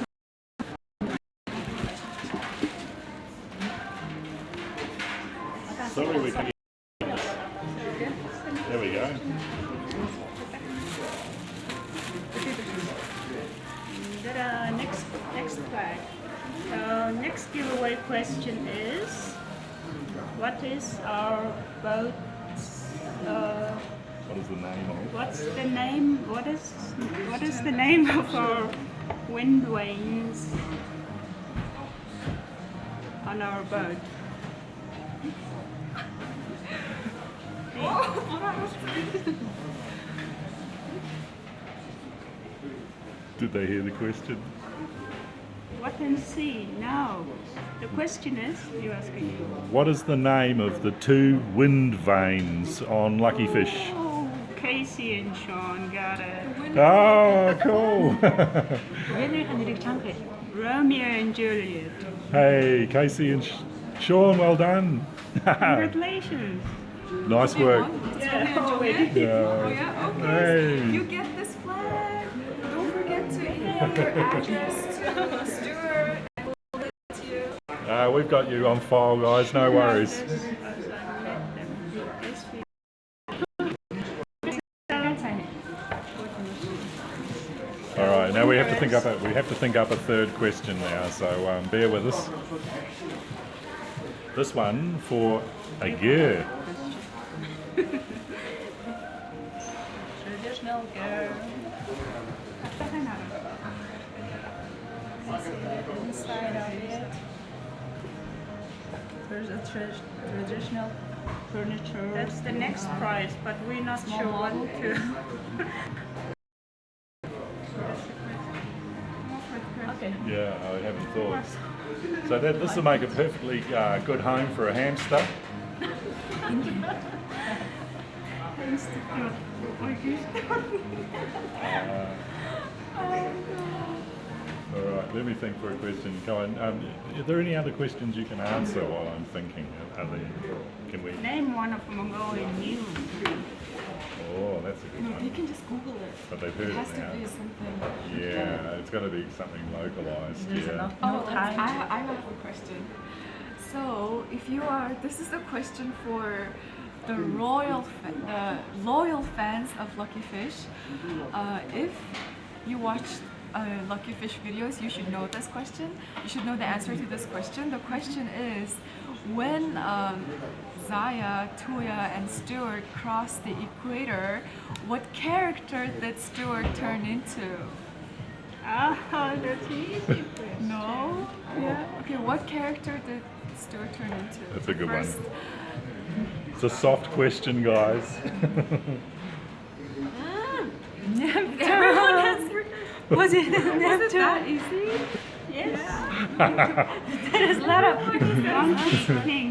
[SPEAKER 1] Sorry, we can. There we go.
[SPEAKER 5] Next flag. So next giveaway question is, what is our boat's?
[SPEAKER 1] What is the name of?
[SPEAKER 5] What's the name? What is the name of our wind vanes on our boat?
[SPEAKER 1] Did they hear the question?
[SPEAKER 5] What and see? No. The question is, you're asking you.
[SPEAKER 1] What is the name of the two wind vanes on Luckyfish?
[SPEAKER 5] Oh, Casey and Sean got it.
[SPEAKER 1] Oh, cool.
[SPEAKER 5] Romeo and Juliet.
[SPEAKER 1] Hey, Casey and Sean, well done.
[SPEAKER 5] Congratulations.
[SPEAKER 1] Nice work.
[SPEAKER 5] Yeah, already.
[SPEAKER 3] Oh
[SPEAKER 1] Yeah.
[SPEAKER 3] yeah, okay.
[SPEAKER 1] Hey.
[SPEAKER 3] You get this flag. Don't forget to email your address to Stuart. We'll get it to you.
[SPEAKER 1] We've got you on file, guys. No worries. All right, now we have to think up a third question now. So bear with us. This one for a girl.
[SPEAKER 2] Traditional girl. Inside of it. There's a traditional furniture.
[SPEAKER 5] That's the next prize, but we're not sure what to.
[SPEAKER 2] Okay.
[SPEAKER 1] Yeah, I haven't thought. So this will make a perfectly good home for a hamster. All right, let me think for a question. Go on. Are there any other questions you can answer while I'm thinking? Can we?
[SPEAKER 5] Name one of Mongolian news.
[SPEAKER 1] Oh, that's a good
[SPEAKER 3] You
[SPEAKER 1] one.
[SPEAKER 3] can just Google it.
[SPEAKER 1] But they've heard
[SPEAKER 3] It has
[SPEAKER 1] it
[SPEAKER 3] to
[SPEAKER 1] now.
[SPEAKER 3] be something.
[SPEAKER 1] Yeah, it's got to be something localized.
[SPEAKER 2] There's
[SPEAKER 1] Yeah.
[SPEAKER 2] enough
[SPEAKER 3] Oh,
[SPEAKER 2] no time.
[SPEAKER 3] I have a question. So, this is a question for the loyal fans of Luckyfish. If you watched Luckyfish videos, you should know this question. You should know the answer to this question. The question is, when Zaya, Tuya, and Stuart crossed the equator, what character did Stuart turn into?
[SPEAKER 5] Ah, that's easy.
[SPEAKER 3] No? Yeah? Okay, what character did Stuart turn into?
[SPEAKER 1] That's a good one.
[SPEAKER 3] First,
[SPEAKER 1] It's a soft question, guys.
[SPEAKER 3] everyone answered.
[SPEAKER 2] Was it
[SPEAKER 3] Was it that easy?
[SPEAKER 5] Yes.
[SPEAKER 2] There's a lot of
[SPEAKER 5] Monkey King.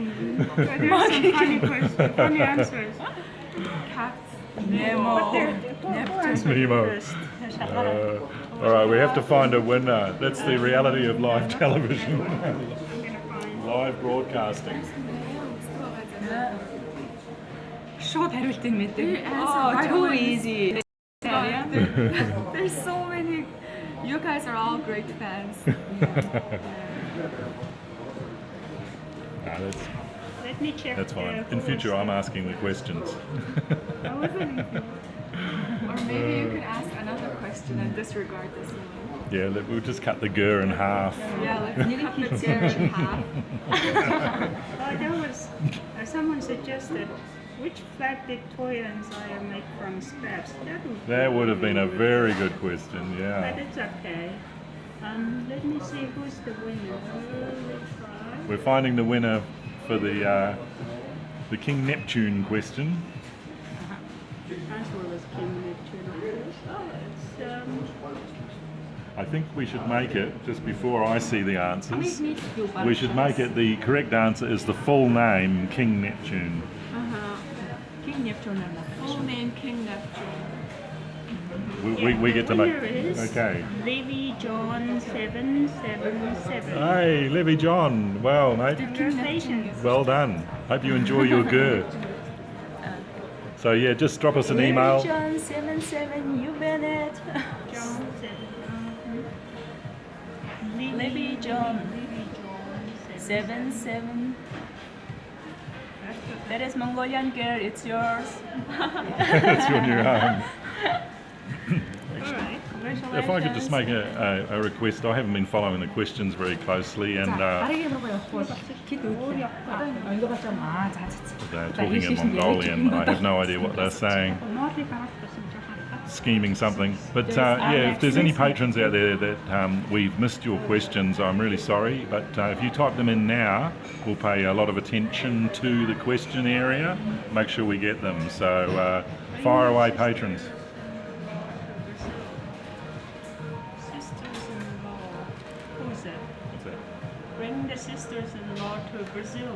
[SPEAKER 5] There's some funny questions, funny answers.
[SPEAKER 2] Nemo.
[SPEAKER 1] Nemo. All right, we have to find a winner. That's the reality of live television,
[SPEAKER 5] I'm gonna find.
[SPEAKER 1] live broadcasting.
[SPEAKER 2] Шууд хариултыг мэдээ.
[SPEAKER 3] You answered right
[SPEAKER 2] Too
[SPEAKER 3] away.
[SPEAKER 2] easy.
[SPEAKER 3] There's so many. You guys are all great fans.
[SPEAKER 5] Let me check.
[SPEAKER 1] That's fine. In future, I'm asking the questions.
[SPEAKER 5] I wasn't.
[SPEAKER 3] Or maybe you could ask another question then disregard this one.
[SPEAKER 1] Yeah, we'll just cut the gur in half.
[SPEAKER 3] Yeah, let's cut the tear in half.
[SPEAKER 5] Oh, there was someone suggested which flat Victorians I make from scraps.
[SPEAKER 1] That would have been a
[SPEAKER 5] really
[SPEAKER 1] very good question,
[SPEAKER 5] But
[SPEAKER 1] yeah.
[SPEAKER 5] it's okay. Let me see who's the winner. We'll try.
[SPEAKER 1] We're finding the winner for the King Neptune question.
[SPEAKER 5] Answer was King Neptune, of course. Oh, it's
[SPEAKER 1] I think we should make it, just before I see the answers, we should make it, the correct answer is the full name, King Neptune.
[SPEAKER 2] King Neptune.
[SPEAKER 3] Full name King Neptune.
[SPEAKER 1] We get to make...
[SPEAKER 5] winner is
[SPEAKER 1] Okay.
[SPEAKER 5] Levy John 777.
[SPEAKER 1] Hey, Levy John. Well, mate,
[SPEAKER 5] Congratulations.
[SPEAKER 1] well done. Hope you enjoy your gur. So yeah, just drop us an email.
[SPEAKER 2] John 77, you Bennett.
[SPEAKER 5] John 7.
[SPEAKER 2] Levy John
[SPEAKER 5] Levy John
[SPEAKER 2] 77. That is Mongolian girl, it's yours.
[SPEAKER 1] That's your new home.
[SPEAKER 5] Alright, congratulations.
[SPEAKER 1] If I could just make a request, I haven't been following the questions very closely, and
[SPEAKER 2] 빠르게 먹어요. 이거 봤죠? 아, 자.
[SPEAKER 1] they're talking in Mongolian. I have no idea what they're saying. Scheming something. But yeah, if there's any patrons out there that we've missed your questions, I'm really sorry. But if you type them in now, we'll pay a lot of attention to the question area. Make sure we get them. So fire away, patrons.
[SPEAKER 5] Sisters-in-law. Who's that?
[SPEAKER 1] What's that?
[SPEAKER 5] Bring the sisters-in-law to Brazil.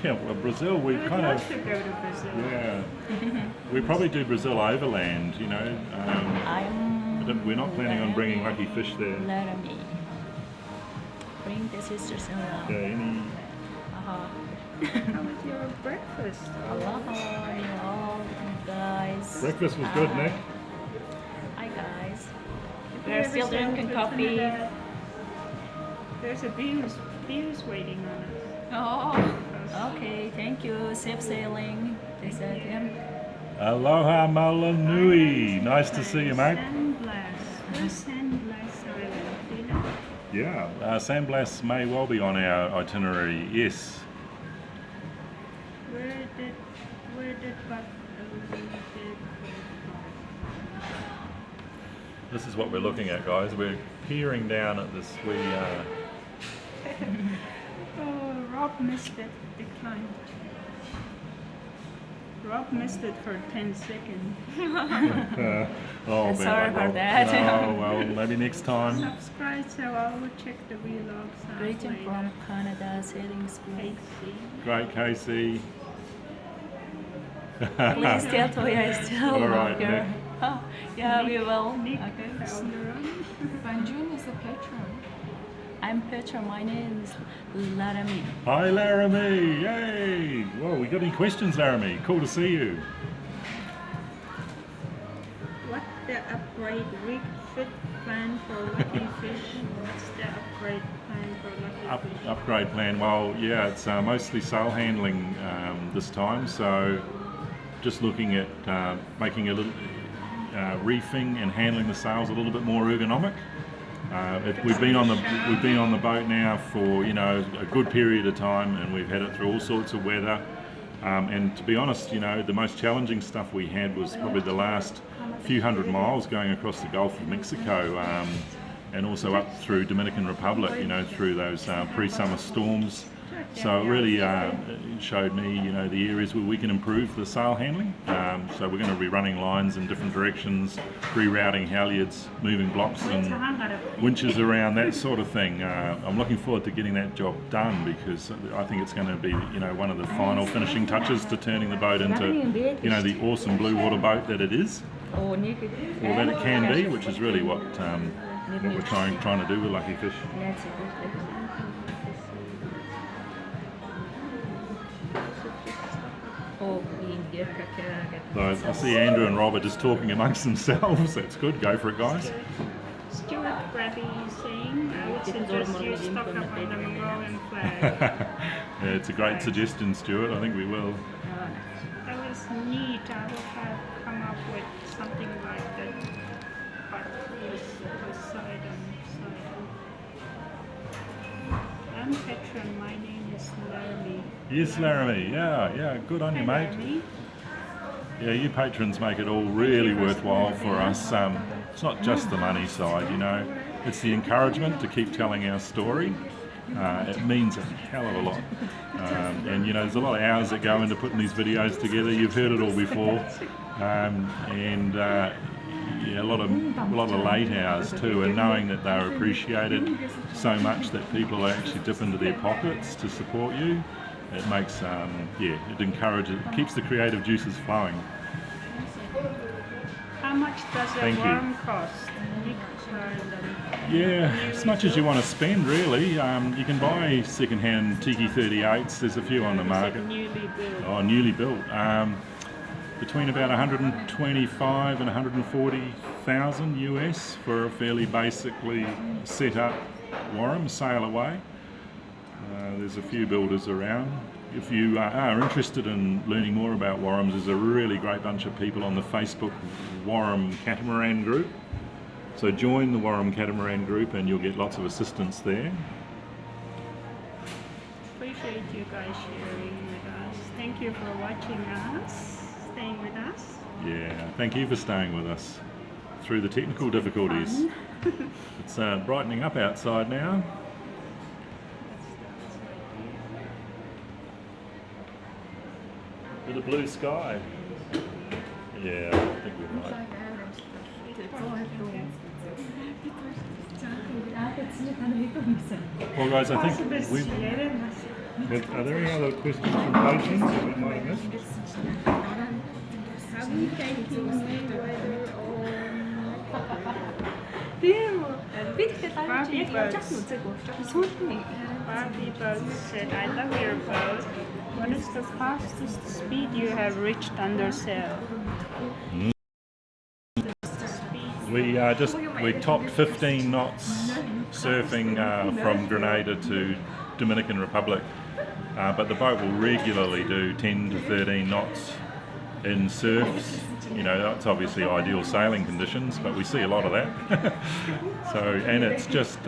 [SPEAKER 1] Yeah, well, Brazil, we
[SPEAKER 5] We'd
[SPEAKER 1] kind
[SPEAKER 5] love
[SPEAKER 1] of...
[SPEAKER 5] to go to Brazil.
[SPEAKER 1] Yeah. We probably do Brazil overland, you know. We're not planning on bringing Luckyfish there.
[SPEAKER 2] Laramie. Bring the sisters-in-law.
[SPEAKER 1] Yeah, any...
[SPEAKER 5] How was your breakfast?
[SPEAKER 2] Aloha, guys.
[SPEAKER 1] Breakfast was good, Nick.
[SPEAKER 2] Hi, guys.
[SPEAKER 5] Have
[SPEAKER 2] We're
[SPEAKER 5] you ever
[SPEAKER 2] still
[SPEAKER 5] sailed
[SPEAKER 2] drinking
[SPEAKER 5] to
[SPEAKER 2] coffee.
[SPEAKER 5] Trinidad? There's a beers waiting on us.
[SPEAKER 3] Oh,
[SPEAKER 2] Okay, thank you. Safe sailing. They said him.
[SPEAKER 1] Aloha Malanui. Nice to see you, mate.
[SPEAKER 5] Sandblast. Where's Sandblast Island? Do you know?
[SPEAKER 1] Yeah, Sandblast may well be on our itinerary, yes.
[SPEAKER 5] Where did
[SPEAKER 1] This is what we're looking at, guys. We're peering down at this
[SPEAKER 5] Oh, Rob missed it. Declined. Rob missed it for 10 seconds.
[SPEAKER 1] oh,
[SPEAKER 2] Sorry
[SPEAKER 1] man,
[SPEAKER 2] about that.
[SPEAKER 1] Oh, well, maybe next time.
[SPEAKER 5] Subscribe so I will check the vlogs out
[SPEAKER 2] Greeting
[SPEAKER 5] later.
[SPEAKER 2] from Canada, sailing school.
[SPEAKER 5] Casey.
[SPEAKER 1] Great, Casey.
[SPEAKER 2] Please tell Toya is still
[SPEAKER 1] All right,
[SPEAKER 2] here.
[SPEAKER 1] Nick.
[SPEAKER 2] Oh, yeah, we will.
[SPEAKER 5] Nick
[SPEAKER 2] Okay.
[SPEAKER 5] on the run.
[SPEAKER 3] Banjun is the patron.
[SPEAKER 2] I'm Petra. My name is Laramie.
[SPEAKER 1] Hi, Laramie. Yay. Whoa, we got any questions, Laramie? Cool to see you.
[SPEAKER 5] What's the upgrade refit plan for Luckyfish? What's the upgrade plan for Luckyfish?
[SPEAKER 1] Upgrade plan. Well, yeah, it's mostly sail handling this time. So just looking at making a little reefing and handling the sails a little bit more ergonomic. We've been on the boat now for a good period of time, and we've had it through all sorts of weather. And to be honest, the most challenging stuff we had was probably the last few hundred miles going across the Gulf of Mexico, and also up through Dominican Republic. Through those pre-summer storms. So it really showed me, the areas where we can improve the sail handling. So we're going to be running lines in different directions, rerouting halyards, moving blocks and winches around, that sort of thing. I'm looking forward to getting that job done, because I think it's going to be, one of the final finishing touches to turning the boat into, the awesome blue water boat that it is, or that it can be, which is really what we're trying to do with Luckyfish. So I see Andrew and Rob are just talking amongst themselves. That's good. Go for it, guys.
[SPEAKER 5] Stuart Grabby saying, I would suggest you stock up on the Mongolian flag.
[SPEAKER 1] Yeah, it's a great suggestion, Stuart. I think we will.
[SPEAKER 5] That was neat. I would have come up with something like that. But it was patron. My name is Laramie.
[SPEAKER 1] Yes, Laramie. Yeah, good on you, mate.
[SPEAKER 5] Laramie.
[SPEAKER 1] Yeah, you patrons make it all really worthwhile for us. It's not just the money side, you know. It's the encouragement to keep telling our story. It means a hell of a lot. And you know, there's a lot of hours that go into putting these videos together. You've heard it all before. Yeah, a lot of late hours too, and knowing that they're appreciated so much that people actually dip into their pockets to support you, it makes it encourages, it keeps the creative juices flowing.
[SPEAKER 5] How much does
[SPEAKER 1] Thank
[SPEAKER 5] a
[SPEAKER 1] you.
[SPEAKER 5] worm cost?
[SPEAKER 1] Yeah, as much as you want to spend, really. You can buy second-hand Tiki 38s. There's a few on the market.
[SPEAKER 5] Newly built.
[SPEAKER 1] Oh, newly built. Between about 125 and 140,000 US for a fairly basically set up Warram, sail away. There's a few builders around. If you are interested in learning more about Warrams, there's a really great bunch of people on the Facebook Warram Catamaran group. So join the Warram Catamaran group and you'll get lots of assistance there.
[SPEAKER 5] Appreciate you guys sharing with us. Thank you for watching us, staying with us.
[SPEAKER 1] Yeah, thank you for staying with us through the technical difficulties. It's brightening up outside now. With a blue sky. Yeah, I think we might. Well guys, I think are there any other questions from patrons that we might have missed?
[SPEAKER 5] Have you taken Mayweather Barbie Boat said, I love your boat. What is the fastest speed you have reached under sail?
[SPEAKER 1] We topped 15 knots surfing from Grenada to Dominican Republic, but the boat will regularly do 10 to 13 knots in surfs. You know, that's obviously ideal sailing conditions, but we see a lot of that. And it's just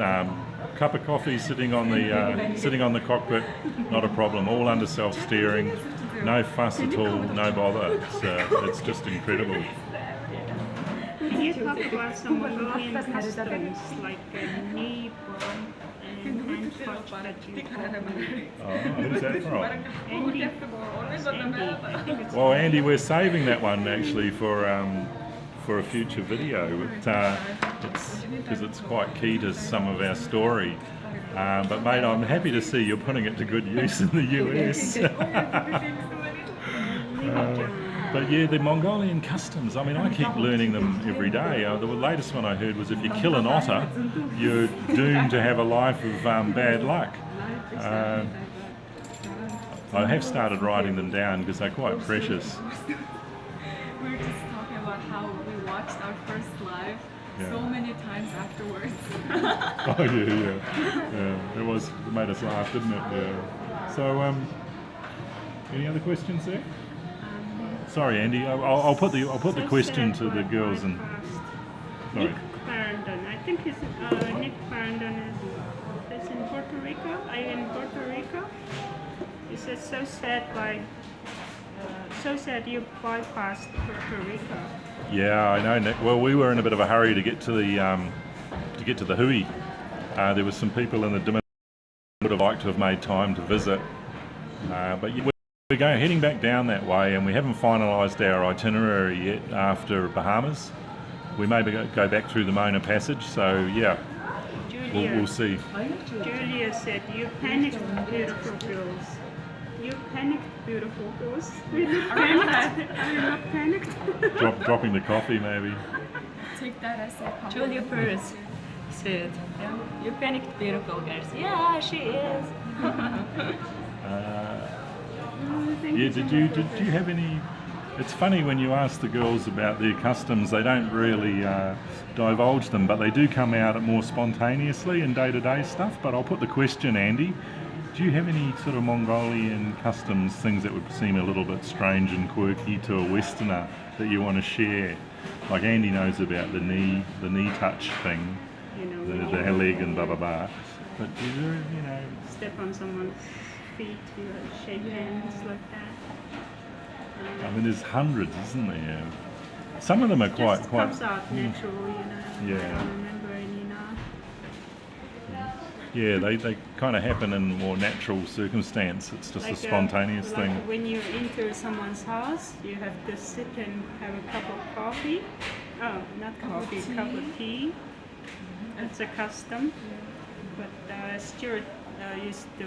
[SPEAKER 1] cup of coffee sitting on the cockpit, not a problem. All under self-steering, no fuss at all, no bother. It's just incredible.
[SPEAKER 5] Can you talk about some Mongolian customs like knee bump and hand touch that you talk about?
[SPEAKER 1] Oh, who's that from?
[SPEAKER 5] Andy. I think it's
[SPEAKER 1] Well, Andy, we're saving that one actually for a future video. Because it's quite key to some of our story. But mate, I'm happy to see you're putting it to good use in the US. But yeah, the Mongolian customs, I mean, I keep learning them every day. The latest one I heard was if you kill an otter, you're doomed to have a life of bad luck. I have started writing them down because they're quite precious.
[SPEAKER 3] We were just talking about how we watched our first live so many times afterwards.
[SPEAKER 1] Oh yeah. It made us laugh, didn't it? Yeah. So, any other questions there? Sorry, Andy. I'll put the question to the girls and. Sorry.
[SPEAKER 5] Nick Clarendon. I think Nick Clarendon is in Puerto Rico. Are you in Puerto Rico? He said so sad you bypassed Puerto Rico.
[SPEAKER 1] Yeah, I know, Nick. Well, we were in a bit of a hurry to get to the Hui. There were some people in the Dominican would have liked to have made time to visit, but we're heading back down that way, and we haven't finalised our itinerary yet after Bahamas. We may go back through the Mona Passage, so yeah, we'll see.
[SPEAKER 5] Julia said, you panicked, beautiful girls. You panicked, beautiful girls. Are you not panicked?
[SPEAKER 1] Dropping the coffee, maybe.
[SPEAKER 3] Take that as a compliment.
[SPEAKER 2] Julia first said, you panicked, beautiful girls. Yeah, she is.
[SPEAKER 1] Yeah, did you have any? It's funny when you ask the girls about their customs, they don't really divulge them, but they do come out more spontaneously in day-to-day stuff. But I'll put the question, Andy, do you have any sort of Mongolian customs, things that would seem a little bit strange and quirky to a Westerner that you want to share? Like Andy knows about the knee touch thing,
[SPEAKER 5] You know,
[SPEAKER 1] the leg and blah blah blah. But you know,
[SPEAKER 5] Step on someone's feet, you shake hands like that.
[SPEAKER 1] I mean, there's hundreds, isn't there? Some of them are quite
[SPEAKER 5] Just comes out natural,
[SPEAKER 1] Yeah.
[SPEAKER 5] I don't remember any now.
[SPEAKER 1] Yeah, they kind of happen in more natural circumstance. It's just a spontaneous
[SPEAKER 5] like
[SPEAKER 1] thing.
[SPEAKER 5] when you enter someone's house, you have to sit and have a cup of coffee. Oh, not coffee, cup of tea. It's a custom. But Stuart used to,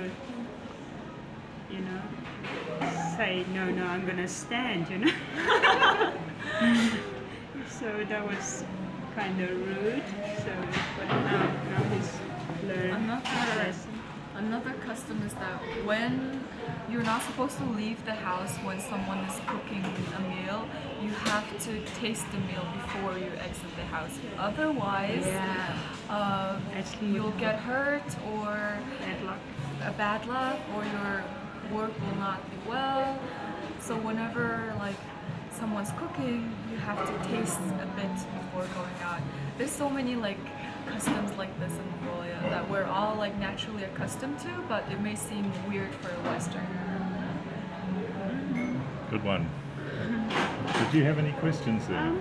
[SPEAKER 5] say, no, I'm gonna stand, So that was kind of rude. So, but now he's learned his lesson.
[SPEAKER 3] Another custom is that when you're not supposed to leave the house when someone is cooking a meal, you have to taste the meal before you exit the house. Otherwise, you'll get hurt or
[SPEAKER 5] Bad luck.
[SPEAKER 3] a bad luck, or your work will not be well. So whenever someone's cooking, you have to taste a bit before going out. There's so many customs like this in Mongolia that we're all naturally accustomed to, but it may seem weird for a Westerner.
[SPEAKER 1] Good one. Did you have any questions there?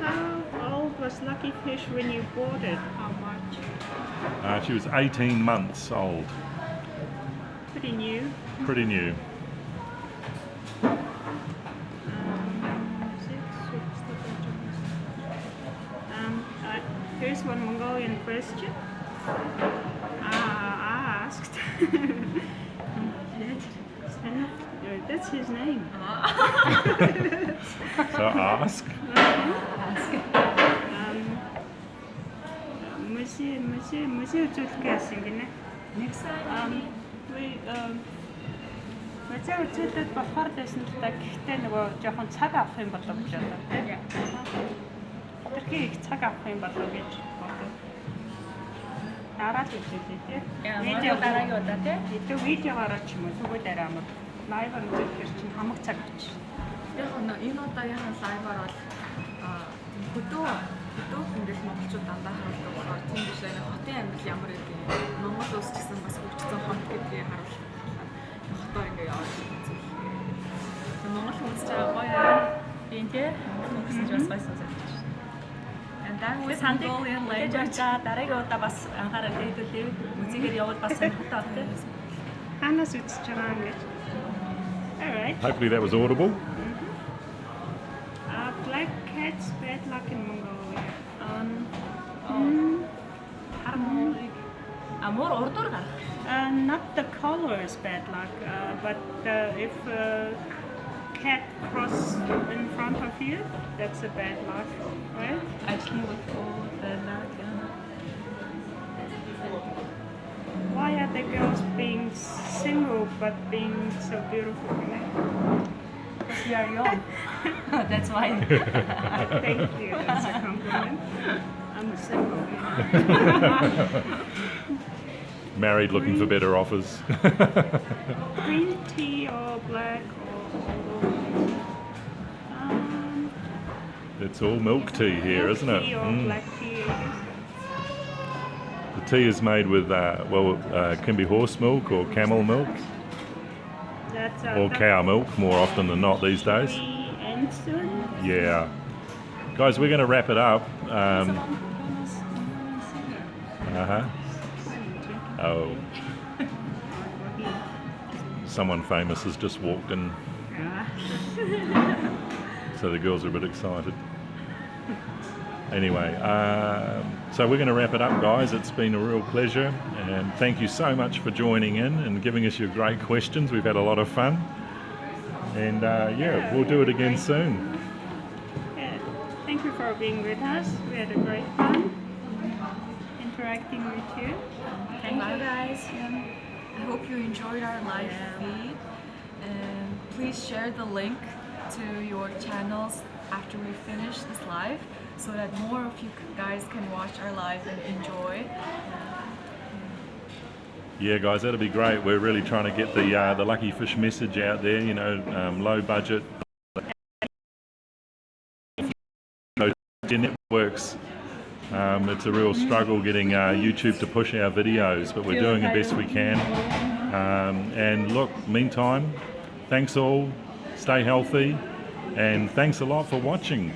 [SPEAKER 5] How old was Luckyfish when you bought it? How much?
[SPEAKER 1] She was 18 months old.
[SPEAKER 5] Pretty new.
[SPEAKER 1] Pretty new.
[SPEAKER 5] Here's one Mongolian question. I asked. That's his name.
[SPEAKER 1] So ask.
[SPEAKER 5] Музей үзүүлэх гэсэн гинэ. Музей үзүүлээд болохоор дэсэн л та гэхдээ нөгөө жоохон цаг авах юм болов гэж бодлоо тийм. Тэрхий их цаг авах юм болов гэж бодлоо. Дараа л үзүүлээ тийм. Видео дараагийн удаа тийм. Видеогоор ч юм уу тэгвэл дараа мод лайваар үзүүлэхээр чинь хамаг цаг авчих.
[SPEAKER 3] Яг энэ удаагийнхан лайваар бол хөдөө хүмүүс монголчууд дандаа харуулдаг болохоор тийм биш хотын амьдрал ямар гэдэг Монгол улс ч гэсэн бас хөгжсөн хот гэдгийг харуулдаг. Хотоор ингээ яваад үзүүлэх. Монгол хүмүүс ч гоё юм тийм хүмүүс ч бас гоё сонсож байна. And that with Mongolian language
[SPEAKER 2] дараагийн удаа бас анхаарал төвлөрөө үзийгээр явал бас сонирхолтой байна.
[SPEAKER 5] Ханаас үзэж байгаа юм гэж. Alright.
[SPEAKER 1] Hopefully that was audible.
[SPEAKER 5] Black cats bad luck in Mongolia.
[SPEAKER 2] More order гарах.
[SPEAKER 5] Not the color is bad luck, but if a cat cross in front of you, that's a bad luck, right?
[SPEAKER 2] Actually would call bad luck.
[SPEAKER 5] Why are the girls being single but being so beautiful?
[SPEAKER 2] Because we are young. That's why.
[SPEAKER 5] Thank you, that's a compliment. I'm a single.
[SPEAKER 1] Married, looking for better offers.
[SPEAKER 5] Green tea or black or
[SPEAKER 1] It's all milk tea here, isn't it?
[SPEAKER 5] tea or black tea.
[SPEAKER 1] The tea is made with, it can be horse milk or camel milk
[SPEAKER 5] That's
[SPEAKER 1] or cow milk more often than not these days.
[SPEAKER 5] and soon.
[SPEAKER 1] Yeah. Guys, we're going to wrap it up. Oh. Someone famous has just walked in. So the girls are a bit excited. Anyway, so we're going to wrap it up, guys. It's been a real pleasure, and thank you so much for joining in and giving us your great questions. We've had a lot of fun, and we'll do it again soon.
[SPEAKER 5] Yeah. Thank you for being with us. We had a great fun interacting with you.
[SPEAKER 3] Thank you guys. I hope you enjoyed our live feed, and please share the link to your channels after we finish this live so that more of you guys can watch our live and enjoy.
[SPEAKER 1] Yeah, guys, that'll be great. We're really trying to get the Luckyfish message out there, low budget. Networks It's a real struggle getting YouTube to push our videos, but we're doing the best we can. And look, meantime, thanks all, stay healthy, and thanks a lot for watching.